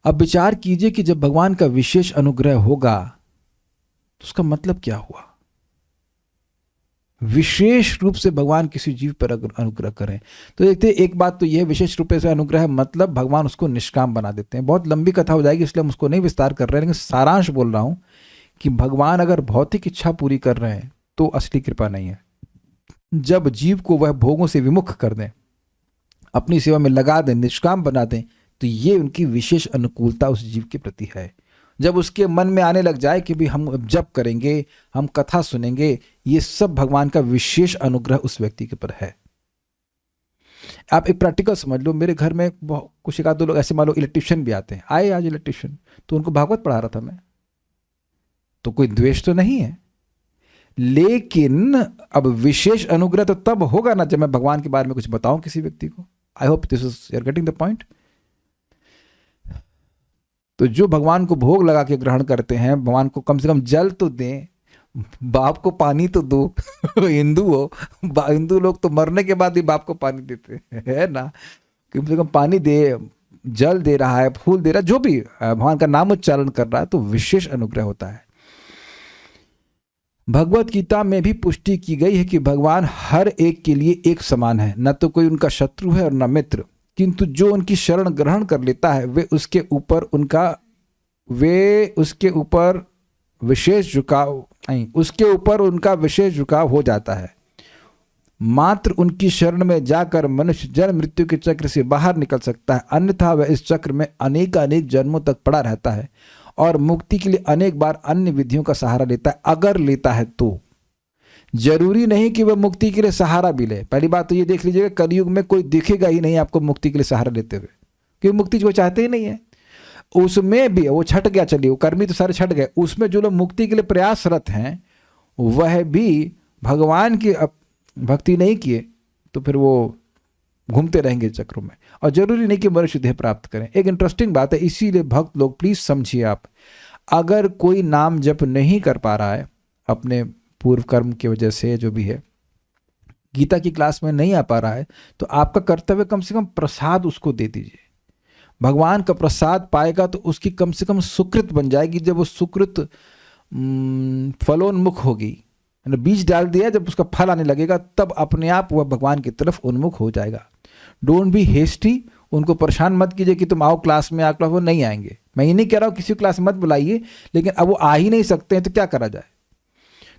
S1: अब विचार कीजिए कि जब भगवान का विशेष अनुग्रह होगा तो उसका मतलब क्या हुआ। विशेष रूप से भगवान किसी जीव पर अनुग्रह करें तो देखते हैं, एक बात तो यह विशेष रूप से अनुग्रह मतलब भगवान उसको निष्काम बना देते हैं। बहुत लंबी कथा हो जाएगी इसलिए हम उसको नहीं विस्तार कर रहे हैं, लेकिन सारांश बोल रहा हूं कि भगवान अगर भौतिक इच्छा पूरी कर रहे हैं तो असली कृपा नहीं है। जब जीव को वह भोगों से विमुख कर दें, अपनी सेवा में लगा दें, निष्काम बना दें, तो ये उनकी विशेष अनुकूलता उस जीव के प्रति है। जब उसके मन में आने लग जाए कि भी हम जप करेंगे, हम कथा सुनेंगे, ये सब भगवान का विशेष अनुग्रह उस व्यक्ति के ऊपर है। आप एक प्रैक्टिकल समझ लो, मेरे घर में कुछ एक आध दो लोग ऐसे मान लो इलेक्ट्रिशियन भी आते हैं, आए आज इलेक्ट्रिशियन, तो उनको भागवत पढ़ा रहा था मैं, तो कोई द्वेष तो नहीं है, लेकिन अब विशेष अनुग्रह तो तब होगा ना जब मैं भगवान के बारे में कुछ बताऊं किसी व्यक्ति को। I hope this is you are getting the point. तो जो भगवान को भोग लगा के ग्रहण करते हैं, भगवान को कम से कम जल तो दें, बाप को पानी तो दो। हिंदू हो, हिंदू लोग तो मरने के बाद ही बाप को पानी देते है ना, कम से कम पानी दे, जल दे रहा है, फूल दे रहा है, जो भी भगवान का नाम उच्चारण कर रहा है, तो विशेष अनुग्रह होता है। भगवत गीता में भी पुष्टि की गई है कि भगवान हर एक के लिए एक समान है, न तो कोई उनका शत्रु है और न मित्र, किंतु जो उनकी शरण ग्रहण कर लेता है वे उसके ऊपर विशेष झुकाव हो जाता है। मात्र उनकी शरण में जाकर मनुष्य जन्म मृत्यु के चक्र से बाहर निकल सकता है, अन्यथा वह इस चक्र में अनेक जन्मों तक पड़ा रहता है और मुक्ति के लिए अनेक बार अन्य विधियों का सहारा लेता है। अगर लेता है तो जरूरी नहीं कि वह मुक्ति के लिए सहारा भी ले। पहली बात तो ये देख लीजिएगा, कलयुग में कोई दिखेगा ही नहीं आपको मुक्ति के लिए सहारा लेते हुए, क्योंकि मुक्ति जो चाहते ही नहीं है। उसमें भी वो छट गया, चलिए वो कर्मी तो सारे छट गए, उसमें जो लोग मुक्ति के लिए प्रयासरत हैं वह भी भगवान की भक्ति नहीं किए तो फिर वो घूमते रहेंगे चक्रों में, और जरूरी नहीं कि मनुष्य देह प्राप्त करें। एक इंटरेस्टिंग बात है, इसीलिए भक्त लोग प्लीज समझिए, आप अगर कोई नाम जप नहीं कर पा रहा है अपने पूर्व कर्म की वजह से, जो भी है, गीता की क्लास में नहीं आ पा रहा है, तो आपका कर्तव्य कम से कम प्रसाद उसको दे दीजिए। भगवान का प्रसाद पाएगा तो उसकी कम से कम सुकृत बन जाएगी। जब वो सुकृत फलोन्मुख होगी, बीज डाल दिया, जब उसका फल आने लगेगा तब अपने आप वह भगवान की तरफ उन्मुख हो जाएगा। डोंट बी हेस्टी, उनको परेशान मत कीजिए कि तुम आओ क्लास में, क्लास वो नहीं आएंगे। मैं ये नहीं कह रहा हूँ किसी क्लास मत बुलाइए, लेकिन अब वो आ ही नहीं सकते हैं तो क्या करा जाए।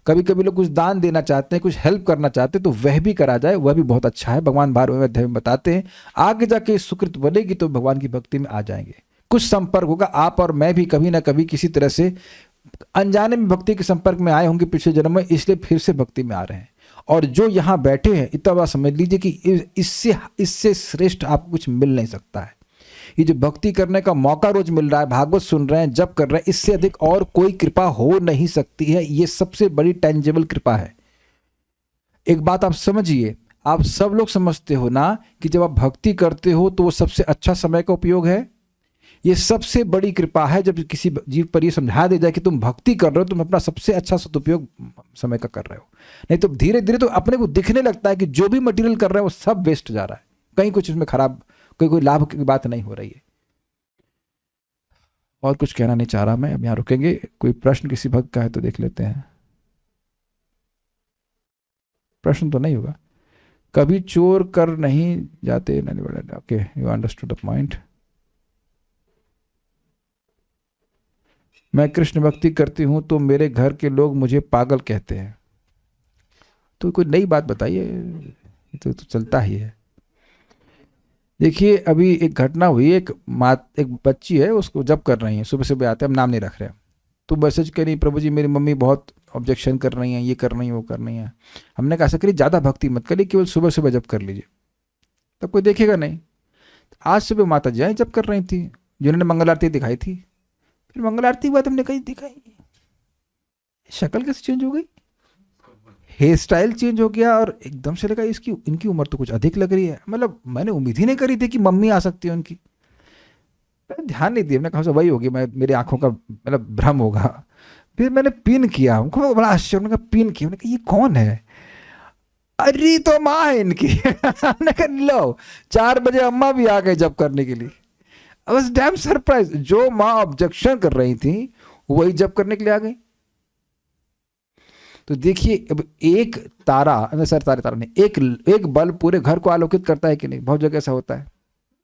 S1: कभी कभी लोग कुछ दान देना चाहते हैं, कुछ हेल्प करना चाहते हैं, तो वह भी करा जाए, वह भी बहुत अच्छा है। भगवान 12वें अध्याय में बताते हैं, आगे जाके सुकृत बनेगी तो भगवान की भक्ति में आ जाएंगे। कुछ संपर्क होगा, आप और मैं भी कभी ना कभी किसी तरह से अनजाने में भक्ति के संपर्क में आए होंगे पिछले जन्म में, इसलिए फिर से भक्ति में आ रहे हैं। और जो यहाँ बैठे हैं, इतना बात समझ लीजिए कि इससे श्रेष्ठ आपको कुछ मिल नहीं सकता है। ये जो भक्ति करने का मौका रोज मिल रहा है, भागवत सुन रहे हैं, जप कर रहे हैं, इससे अधिक और कोई कृपा हो नहीं सकती है। ये सबसे बड़ी टेंजिबल कृपा है। एक बात आप समझिए, आप सब लोग समझते हो ना कि जब आप भक्ति करते हो तो वो सबसे अच्छा समय का उपयोग है। ये सबसे बड़ी कृपा है जब किसी जीव पर ये समझा दे जाए कि तुम भक्ति कर रहे हो, तुम अपना सबसे अच्छा सदुपयोग समय का कर रहे हो। नहीं तो धीरे धीरे तो अपने को दिखने लगता है कि जो भी मटेरियल कर रहे हैं वो सब वेस्ट जा रहा है, कहीं कुछ इसमें खराब, कोई लाभ की बात नहीं हो रही है। और कुछ कहना नहीं चाह रहा मैं, अब यहाँ रुकेंगे। कोई प्रश्न किसी भक्त का है तो देख लेते हैं। प्रश्न तो नहीं होगा। कभी चोर कर नहीं जाते। Okay, you understood the point. मैं कृष्ण भक्ति करती हूं तो मेरे घर के लोग मुझे पागल कहते हैं। तो कोई नई बात बताइए, तो चलता ही है। देखिए, अभी एक घटना हुई, एक बच्ची है, उसको जब कर रही है, सुबह सुबह आते हैं, हम नाम नहीं रख रहे, तो मैसेज करी, प्रभु जी मेरी मम्मी बहुत ऑब्जेक्शन कर रही हैं, ये कर रही है, वो कर रही है। हमने कहा ऐसा करिए, ज़्यादा भक्ति मत करिए, केवल सुबह सुबह जब कर लीजिए, तब कोई देखेगा नहीं। आज सुबह माता जी जब कर रही थी, जिन्होंने मंगल आरती दिखाई थी, फिर मंगल आरती के बाद हमने कहीं दिखाई, शक्ल कैसे चेंज हो गई, हेयर स्टाइल चेंज हो गया, और एकदम से लगा इसकी इनकी उम्र तो कुछ अधिक लग रही है। मतलब मैंने उम्मीद ही नहीं करी थी कि मम्मी आ सकती है उनकी। मैंने ध्यान नहीं दिया, मैंने कहा वही होगी, मैं मेरी आंखों का मतलब भ्रम होगा। फिर मैंने पिन किया, हमको बड़ा आश्चर्य, मैंने कहा पिन किया, मैंने कहा ये कौन है, अरे तो माँ है इनकी। मैंने कहा लो 4 बजे अम्मा भी आ गए जब करने के लिए। आई वाज डैम सरप्राइज, जो माँ ऑब्जेक्शन कर रही थी वही जब करने के लिए आ गई। तो देखिए अब एक तारा, सर तारा नहीं, एक बल्ब पूरे घर को आलोकित करता है कि नहीं, बहुत जगह ऐसा होता है।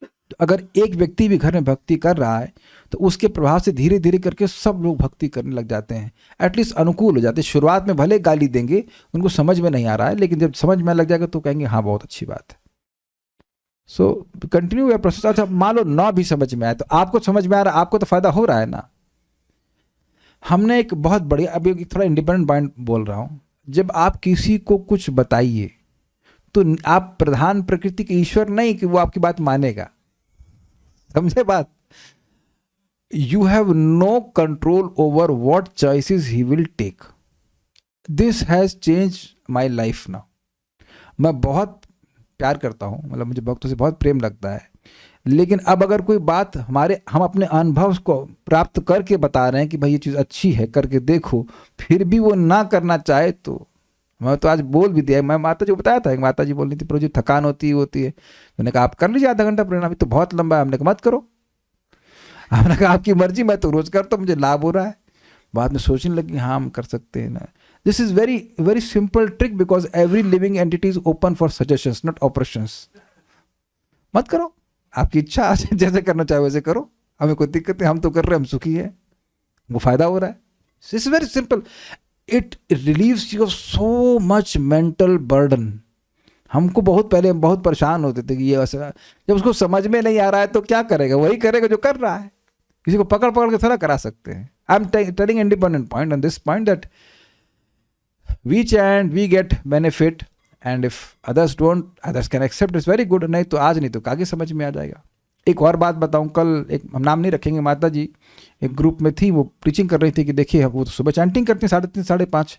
S1: तो अगर एक व्यक्ति भी घर में भक्ति कर रहा है तो उसके प्रभाव से धीरे धीरे करके सब लोग भक्ति करने लग जाते हैं, एटलीस्ट अनुकूल हो जाते हैं। शुरुआत में भले गाली देंगे, उनको समझ में नहीं आ रहा है, लेकिन जब समझ में लग जाएगा तो कहेंगे हाँ बहुत अच्छी बात है। सो कंटिन्यू या प्रोसेस। अच्छा मान लो ना भी समझ में आए तो आपको समझ में आ रहा है, आपको तो फायदा हो रहा है ना। हमने एक बहुत बढ़िया, अभी एक थोड़ा इंडिपेंडेंट पॉइंट बोल रहा हूँ, जब आप किसी को कुछ बताइए तो आप प्रधान प्रकृति के ईश्वर नहीं कि वो आपकी बात मानेगा, समझे बात। You have no control over what choices he will take. This has change my life now. मैं बहुत प्यार करता हूँ, मतलब मुझे भक्तों से बहुत प्रेम लगता है, लेकिन अब अगर कोई बात हम अपने अनुभव को प्राप्त करके बता रहे हैं कि भाई ये चीज़ अच्छी है करके देखो, फिर भी वो ना करना चाहे तो मैं तो आज बोल भी दिया। मैं माता जी को बताया था, माता जी बोल रही थी प्रभु जी थकान होती है। मैंने कहा आप कर लीजिए आधा घंटा प्रेरणा, अभी तो बहुत लंबा है। हमने कहा मत करो। हमने कहा आपकी मर्जी, मैं तो रोज करता हूँ, मुझे लाभ हो रहा है। बाद में सोचने लगी हाँ हम कर सकते हैं ना। This is very very simple trick, because every living entity is open for suggestions not operations. मत करो, आपकी इच्छा, जैसे करना चाहे वैसे करो, हमें कोई दिक्कत नहीं, हम तो कर रहे हैं, हम सुखी है, वो फायदा हो रहा है। It's very simple, it relieves you of so much mental burden. हमको बहुत पहले बहुत परेशान होते थे कि ये ऐसा, जब उसको समझ में नहीं आ रहा है तो क्या करेगा, वही करेगा जो कर रहा है। किसी को पकड़ पकड़ के थोड़ा करा सकते हैं। I am telling independent point on this point that we chant, we get benefit, and if others don't, others can accept, it's very good. नहीं तो आज नहीं तो आगे समझ में आ जाएगा। एक और बात बताऊं, कल एक, हम नाम नहीं रखेंगे, माता जी एक ग्रुप में थी, वो प्रीचिंग कर रही थी कि देखिए वो तो सुबह चैंटिंग करते हैं 3:30 5:30,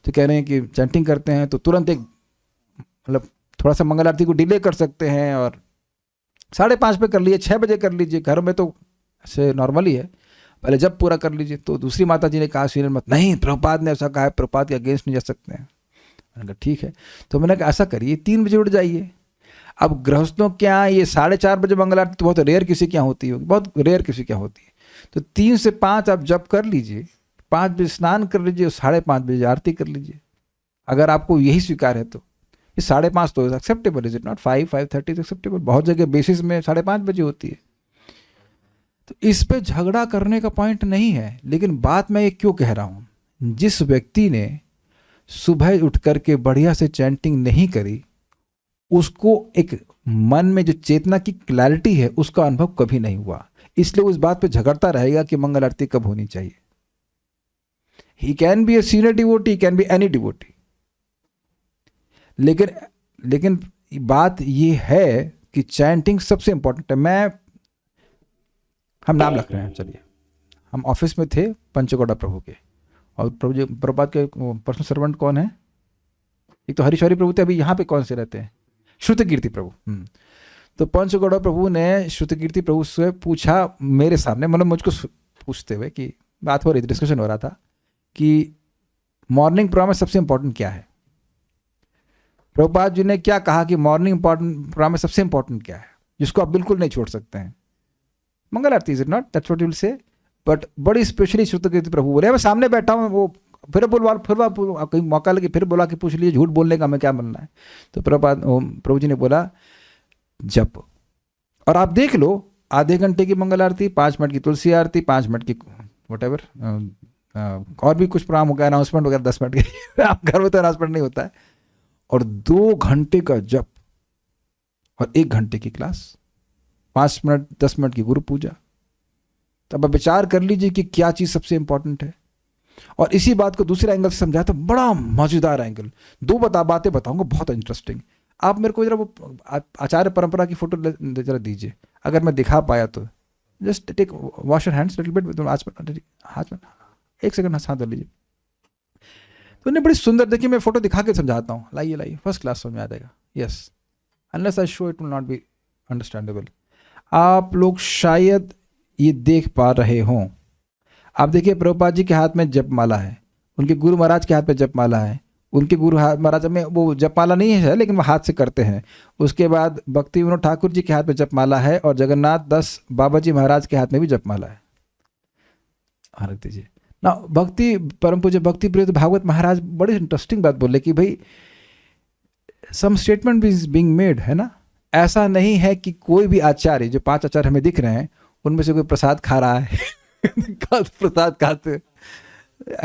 S1: तो कह रहे हैं कि चैंटिंग करते हैं तो तुरंत एक मतलब थोड़ा सा मंगल आरती को डिले कर सकते हैं, और 5:30 पे कर लीजिए, 6 बजे कर लीजिए, घर में तो ऐसे नॉर्मली है, पहले जब पूरा कर लीजिए। तो दूसरी माता जी ने कहा सीनियर मत, नहीं प्रभुपाद ने ऐसा कहा है, प्रभुपाद के अगेंस्ट नहीं जा सकते हैं। मैंने कहा ठीक है। तो मैंने कहा ऐसा करिए 3 बजे उठ जाइए। अब गृहस्थों के यहाँ ये 4:30 बजे मंगल आरती तो बहुत रेयर किसी के यहाँ होती होगी, बहुत रेयर किसी के यहाँ होती है। तो 3 से 5 आप जब कर लीजिए, 5 बजे स्नान कर लीजिए, 5:30 बजे आरती कर लीजिए, अगर आपको यही स्वीकार है तो। ये 5:30 तो acceptable, is it not? 5:30 is acceptable. बहुत जगह बेसिस में 5:30 बजे होती है। तो इस पे झगड़ा करने का पॉइंट नहीं है, लेकिन बात मैं ये क्यों कह रहा हूँ, जिस व्यक्ति ने सुबह उठ करके बढ़िया से चैंटिंग नहीं करी, उसको एक मन में जो चेतना की क्लैरिटी है उसका अनुभव कभी नहीं हुआ, इसलिए उस बात पे झगड़ता रहेगा कि मंगल आरती कब होनी चाहिए। He can be a senior devotee, can be any devotee, लेकिन बात ये है कि चैंटिंग सबसे इंपॉर्टेंट है। हम नाम रख रहे हैं, चलिए, हम ऑफिस में थे पंचगौड़ा प्रभु के, और प्रभु जी प्रभुपाद के पर्सनल सर्वेंट कौन है? एक तो हरीश्वरी प्रभु थे, अभी यहाँ पे कौन से रहते हैं? श्रुतकीर्ति प्रभु। तो पंचगौड़ा प्रभु ने श्रुतकीर्ति प्रभु से पूछा मेरे सामने, मतलब मुझको पूछते हुए कि बात हो रही थी, डिस्कशन हो रहा था कि मॉर्निंग प्रोग्राम में सबसे इंपॉर्टेंट क्या है। प्रभुपाद जी ने क्या कहा कि मॉर्निंग प्रोग्राम में सबसे इंपॉर्टेंट क्या है, जिसको आप बिल्कुल नहीं छोड़ सकते हैं? Mangal aarti, is it not? That's what you will say. But बड़ी स्पेशली श्रुतकीर्ति प्रभु बोले, मैं सामने बैठा हूँ, वो फिर कहीं मौका लगे फिर बोला कि पूछ लीजिए, झूठ बोलने का हमें क्या बनना है। तो प्रभु जी ने बोला जप, और आप देख लो आधे घंटे की मंगल आरती, 5 मिनट की तुलसी आरती, 5 मिनट की व्हाटएवर, और भी कुछ प्रोग्राम हो गया, अनाउंसमेंट वगैरह 10 मिनट के आप घर में तो अनाउंसमेंट नहीं होता है, और 2 घंटे का जप, और 1 घंटे की क्लास, 5 मिनट 10 मिनट की गुरु पूजा। तब आप विचार कर लीजिए कि क्या चीज़ सबसे इंपॉर्टेंट है। और इसी बात को दूसरे एंगल से समझाया था, बड़ा मजेदार एंगल। 2 बातें बताऊंगा बहुत इंटरेस्टिंग। आप मेरे को जरा वो आचार्य परंपरा की फोटो जरा दीजिए, अगर मैं दिखा पाया तो। Just take wash your hands little bit, हाथ में 1 सेकंड हाथ धो लीजिए। तो उन्हें बड़ी सुंदर, देखिए मैं फोटो दिखा के समझाता हूँ, लाइए फर्स्ट क्लास समझ में आ जाएगा। Yes, unless I show it will not be understandable. आप लोग शायद ये देख पा रहे हों। आप देखिए प्रभुपाद जी के हाथ में जपमाला है, उनके गुरु महाराज के हाथ में जपमाला है, उनके गुरु महाराज में वो जपमाला नहीं है लेकिन वो हाथ से करते हैं। उसके बाद भक्ति विनोद ठाकुर जी के हाथ में जपमाला है और जगन्नाथ दास बाबा जी महाराज के हाथ में भी जपमाला है। आरती दीजिए ना। भक्ति परम पूज्य भक्ति प्रिय भागवत महाराज बड़ी इंटरेस्टिंग बात बोले कि भाई some statement is being made, है ना। ऐसा नहीं है कि कोई भी आचार्य, जो 5 आचार्य हमें दिख रहे हैं, उनमें से कोई प्रसाद खा रहा है प्रसाद खाते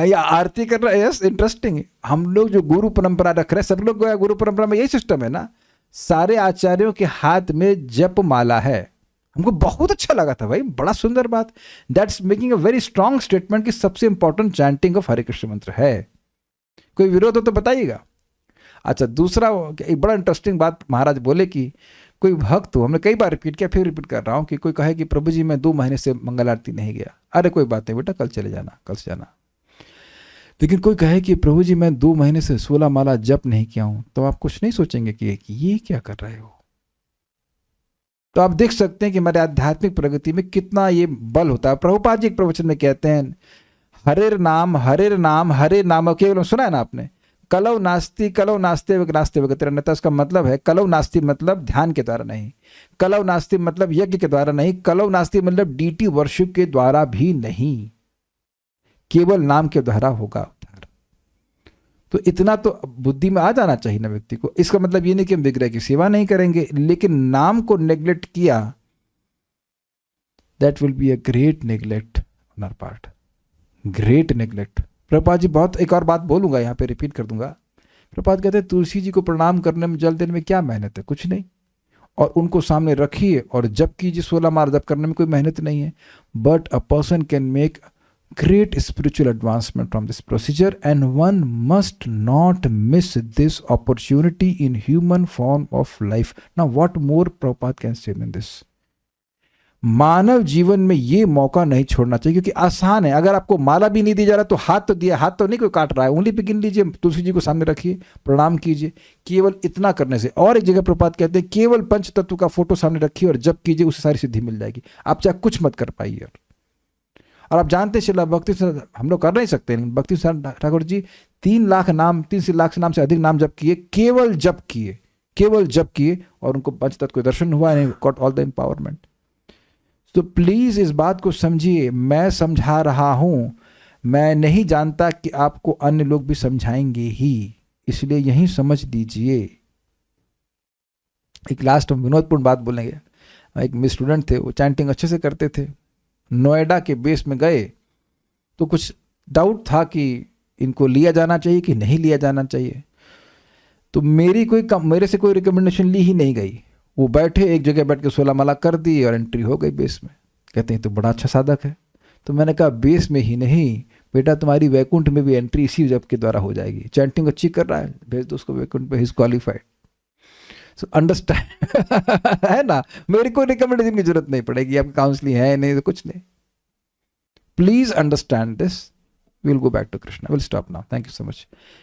S1: या आरती कर रहा है। Yes, interesting. हम लोग जो गुरु परंपरा रख रहे हैं, सब लोग गुरु परंपरा में यही सिस्टम है ना। सारे आचार्यों के हाथ में जप माला है। हमको बहुत अच्छा लगा था भाई, बड़ा सुंदर बात। That's making a very strong statement कि सबसे इंपॉर्टेंट चैंटिंग ऑफ हरे कृष्ण मंत्र है। कोई विरोध हो तो बताइएगा। अच्छा, दूसरा एक बड़ा इंटरेस्टिंग बात महाराज बोले कि कोई भक्त हो, हमने कई बार रिपीट किया, फिर रिपीट कर रहा हूँ, कि कोई कहे कि प्रभु जी मैं 2 महीने से मंगल आरती नहीं गया। अरे कोई बात नहीं बेटा, कल चले जाना, कल से जाना। लेकिन कोई कहे कि प्रभु जी मैं 2 महीने से 16 माला जप नहीं किया हूं, तो आप कुछ नहीं सोचेंगे कि ये क्या कर रहे हो। तो आप देख सकते हैं कि हमारे आध्यात्मिक प्रगति में कितना ये बल होता है। प्रभुपाद जी एक प्रवचन में कहते हैं, हरे नाम हरे नाम, केवल सुना है ना आपने, कलौ नास्ति नास्ते वगैरह। अन्यथा उसका मतलब है, कलौ नास्ति मतलब ध्यान के द्वारा नहीं, कलौ नास्ति मतलब यज्ञ के द्वारा नहीं, कलौ नास्ति मतलब डीटी वर्शिप के द्वारा भी नहीं, केवल नाम के द्वारा होगा उद्धार। तो इतना तो बुद्धि में आ जाना चाहिए ना व्यक्ति को। इसका मतलब ये नहीं कि हम विग्रह की सेवा नहीं करेंगे, लेकिन नाम को नेग्लेक्ट किया, that will be a great neglect on our part, great neglect. Prabhupada ji बहुत, एक और बात बोलूंगा यहाँ पे, रिपीट कर दूंगा। प्रभुपाद कहते हैं तुलसी जी को प्रणाम करने में, जल देने में क्या मेहनत है, कुछ नहीं। और उनको सामने रखिए और जप कीजिए, 16 माला जप करने में कोई मेहनत नहीं है। But a person can make great spiritual advancement from this procedure, and one must not miss this opportunity in human form of life. Now what more Prabhupada can say in this? मानव जीवन में ये मौका नहीं छोड़ना चाहिए, क्योंकि आसान है। अगर आपको माला भी नहीं दी जा रहा तो हाथ तो दिया, हाथ तो नहीं कोई काट रहा है, उंगली पे गिन लीजिए, तुलसी जी को सामने रखिए, प्रणाम कीजिए। केवल इतना करने से, और एक जगह प्रभुपाद कहते हैं केवल पंच तत्व का फोटो सामने रखिए और जप कीजिए, उससे सारी सिद्धि मिल जाएगी। आप चाहे कुछ मत कर पाइए। और आप जानते हैं शिला भक्ति हम लोग कर नहीं सकते, लेकिन भक्ति ठाकुर जी 3 लाख नाम, 3 लाख नाम से अधिक नाम जप किए, केवल जप किए, और उनको पंचतत्व को दर्शन हुआ, and got all the empowerment. तो प्लीज इस बात को समझिए, मैं समझा रहा हूं, मैं नहीं जानता कि आपको अन्य लोग भी समझाएंगे ही, इसलिए यही समझ लीजिए। एक लास्ट विनोदपूर्ण बात बोलेंगे। एक मेरे स्टूडेंट थे, वो चैंटिंग अच्छे से करते थे। नोएडा के बेस में गए तो कुछ डाउट था कि इनको लिया जाना चाहिए कि नहीं लिया जाना चाहिए। तो मेरे से कोई रिकमेंडेशन ली ही नहीं गई। वो बैठे, एक जगह बैठ के 16 माला कर दी और एंट्री हो गई बेस में। कहते हैं तो बड़ा अच्छा साधक है। तो मैंने कहा बेस में ही नहीं बेटा, तुम्हारी वैकुंठ में भी एंट्री इसी जप के द्वारा हो जाएगी। चैंटिंग अच्छी कर रहा है, भेज दो उसको वैकुंठ पे, he is qualified. So understand है ना, मेरी कोई रिकमेंडेशन की जरूरत नहीं पड़ेगी, आपकी काउंसलिंग है नहीं तो कुछ नहीं। Please understand this. Will go back to Krishna, will stop now. Thank you so much.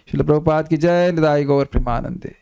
S1: Srila Prabhupada की जय। निताई गौर प्रेमानंदे।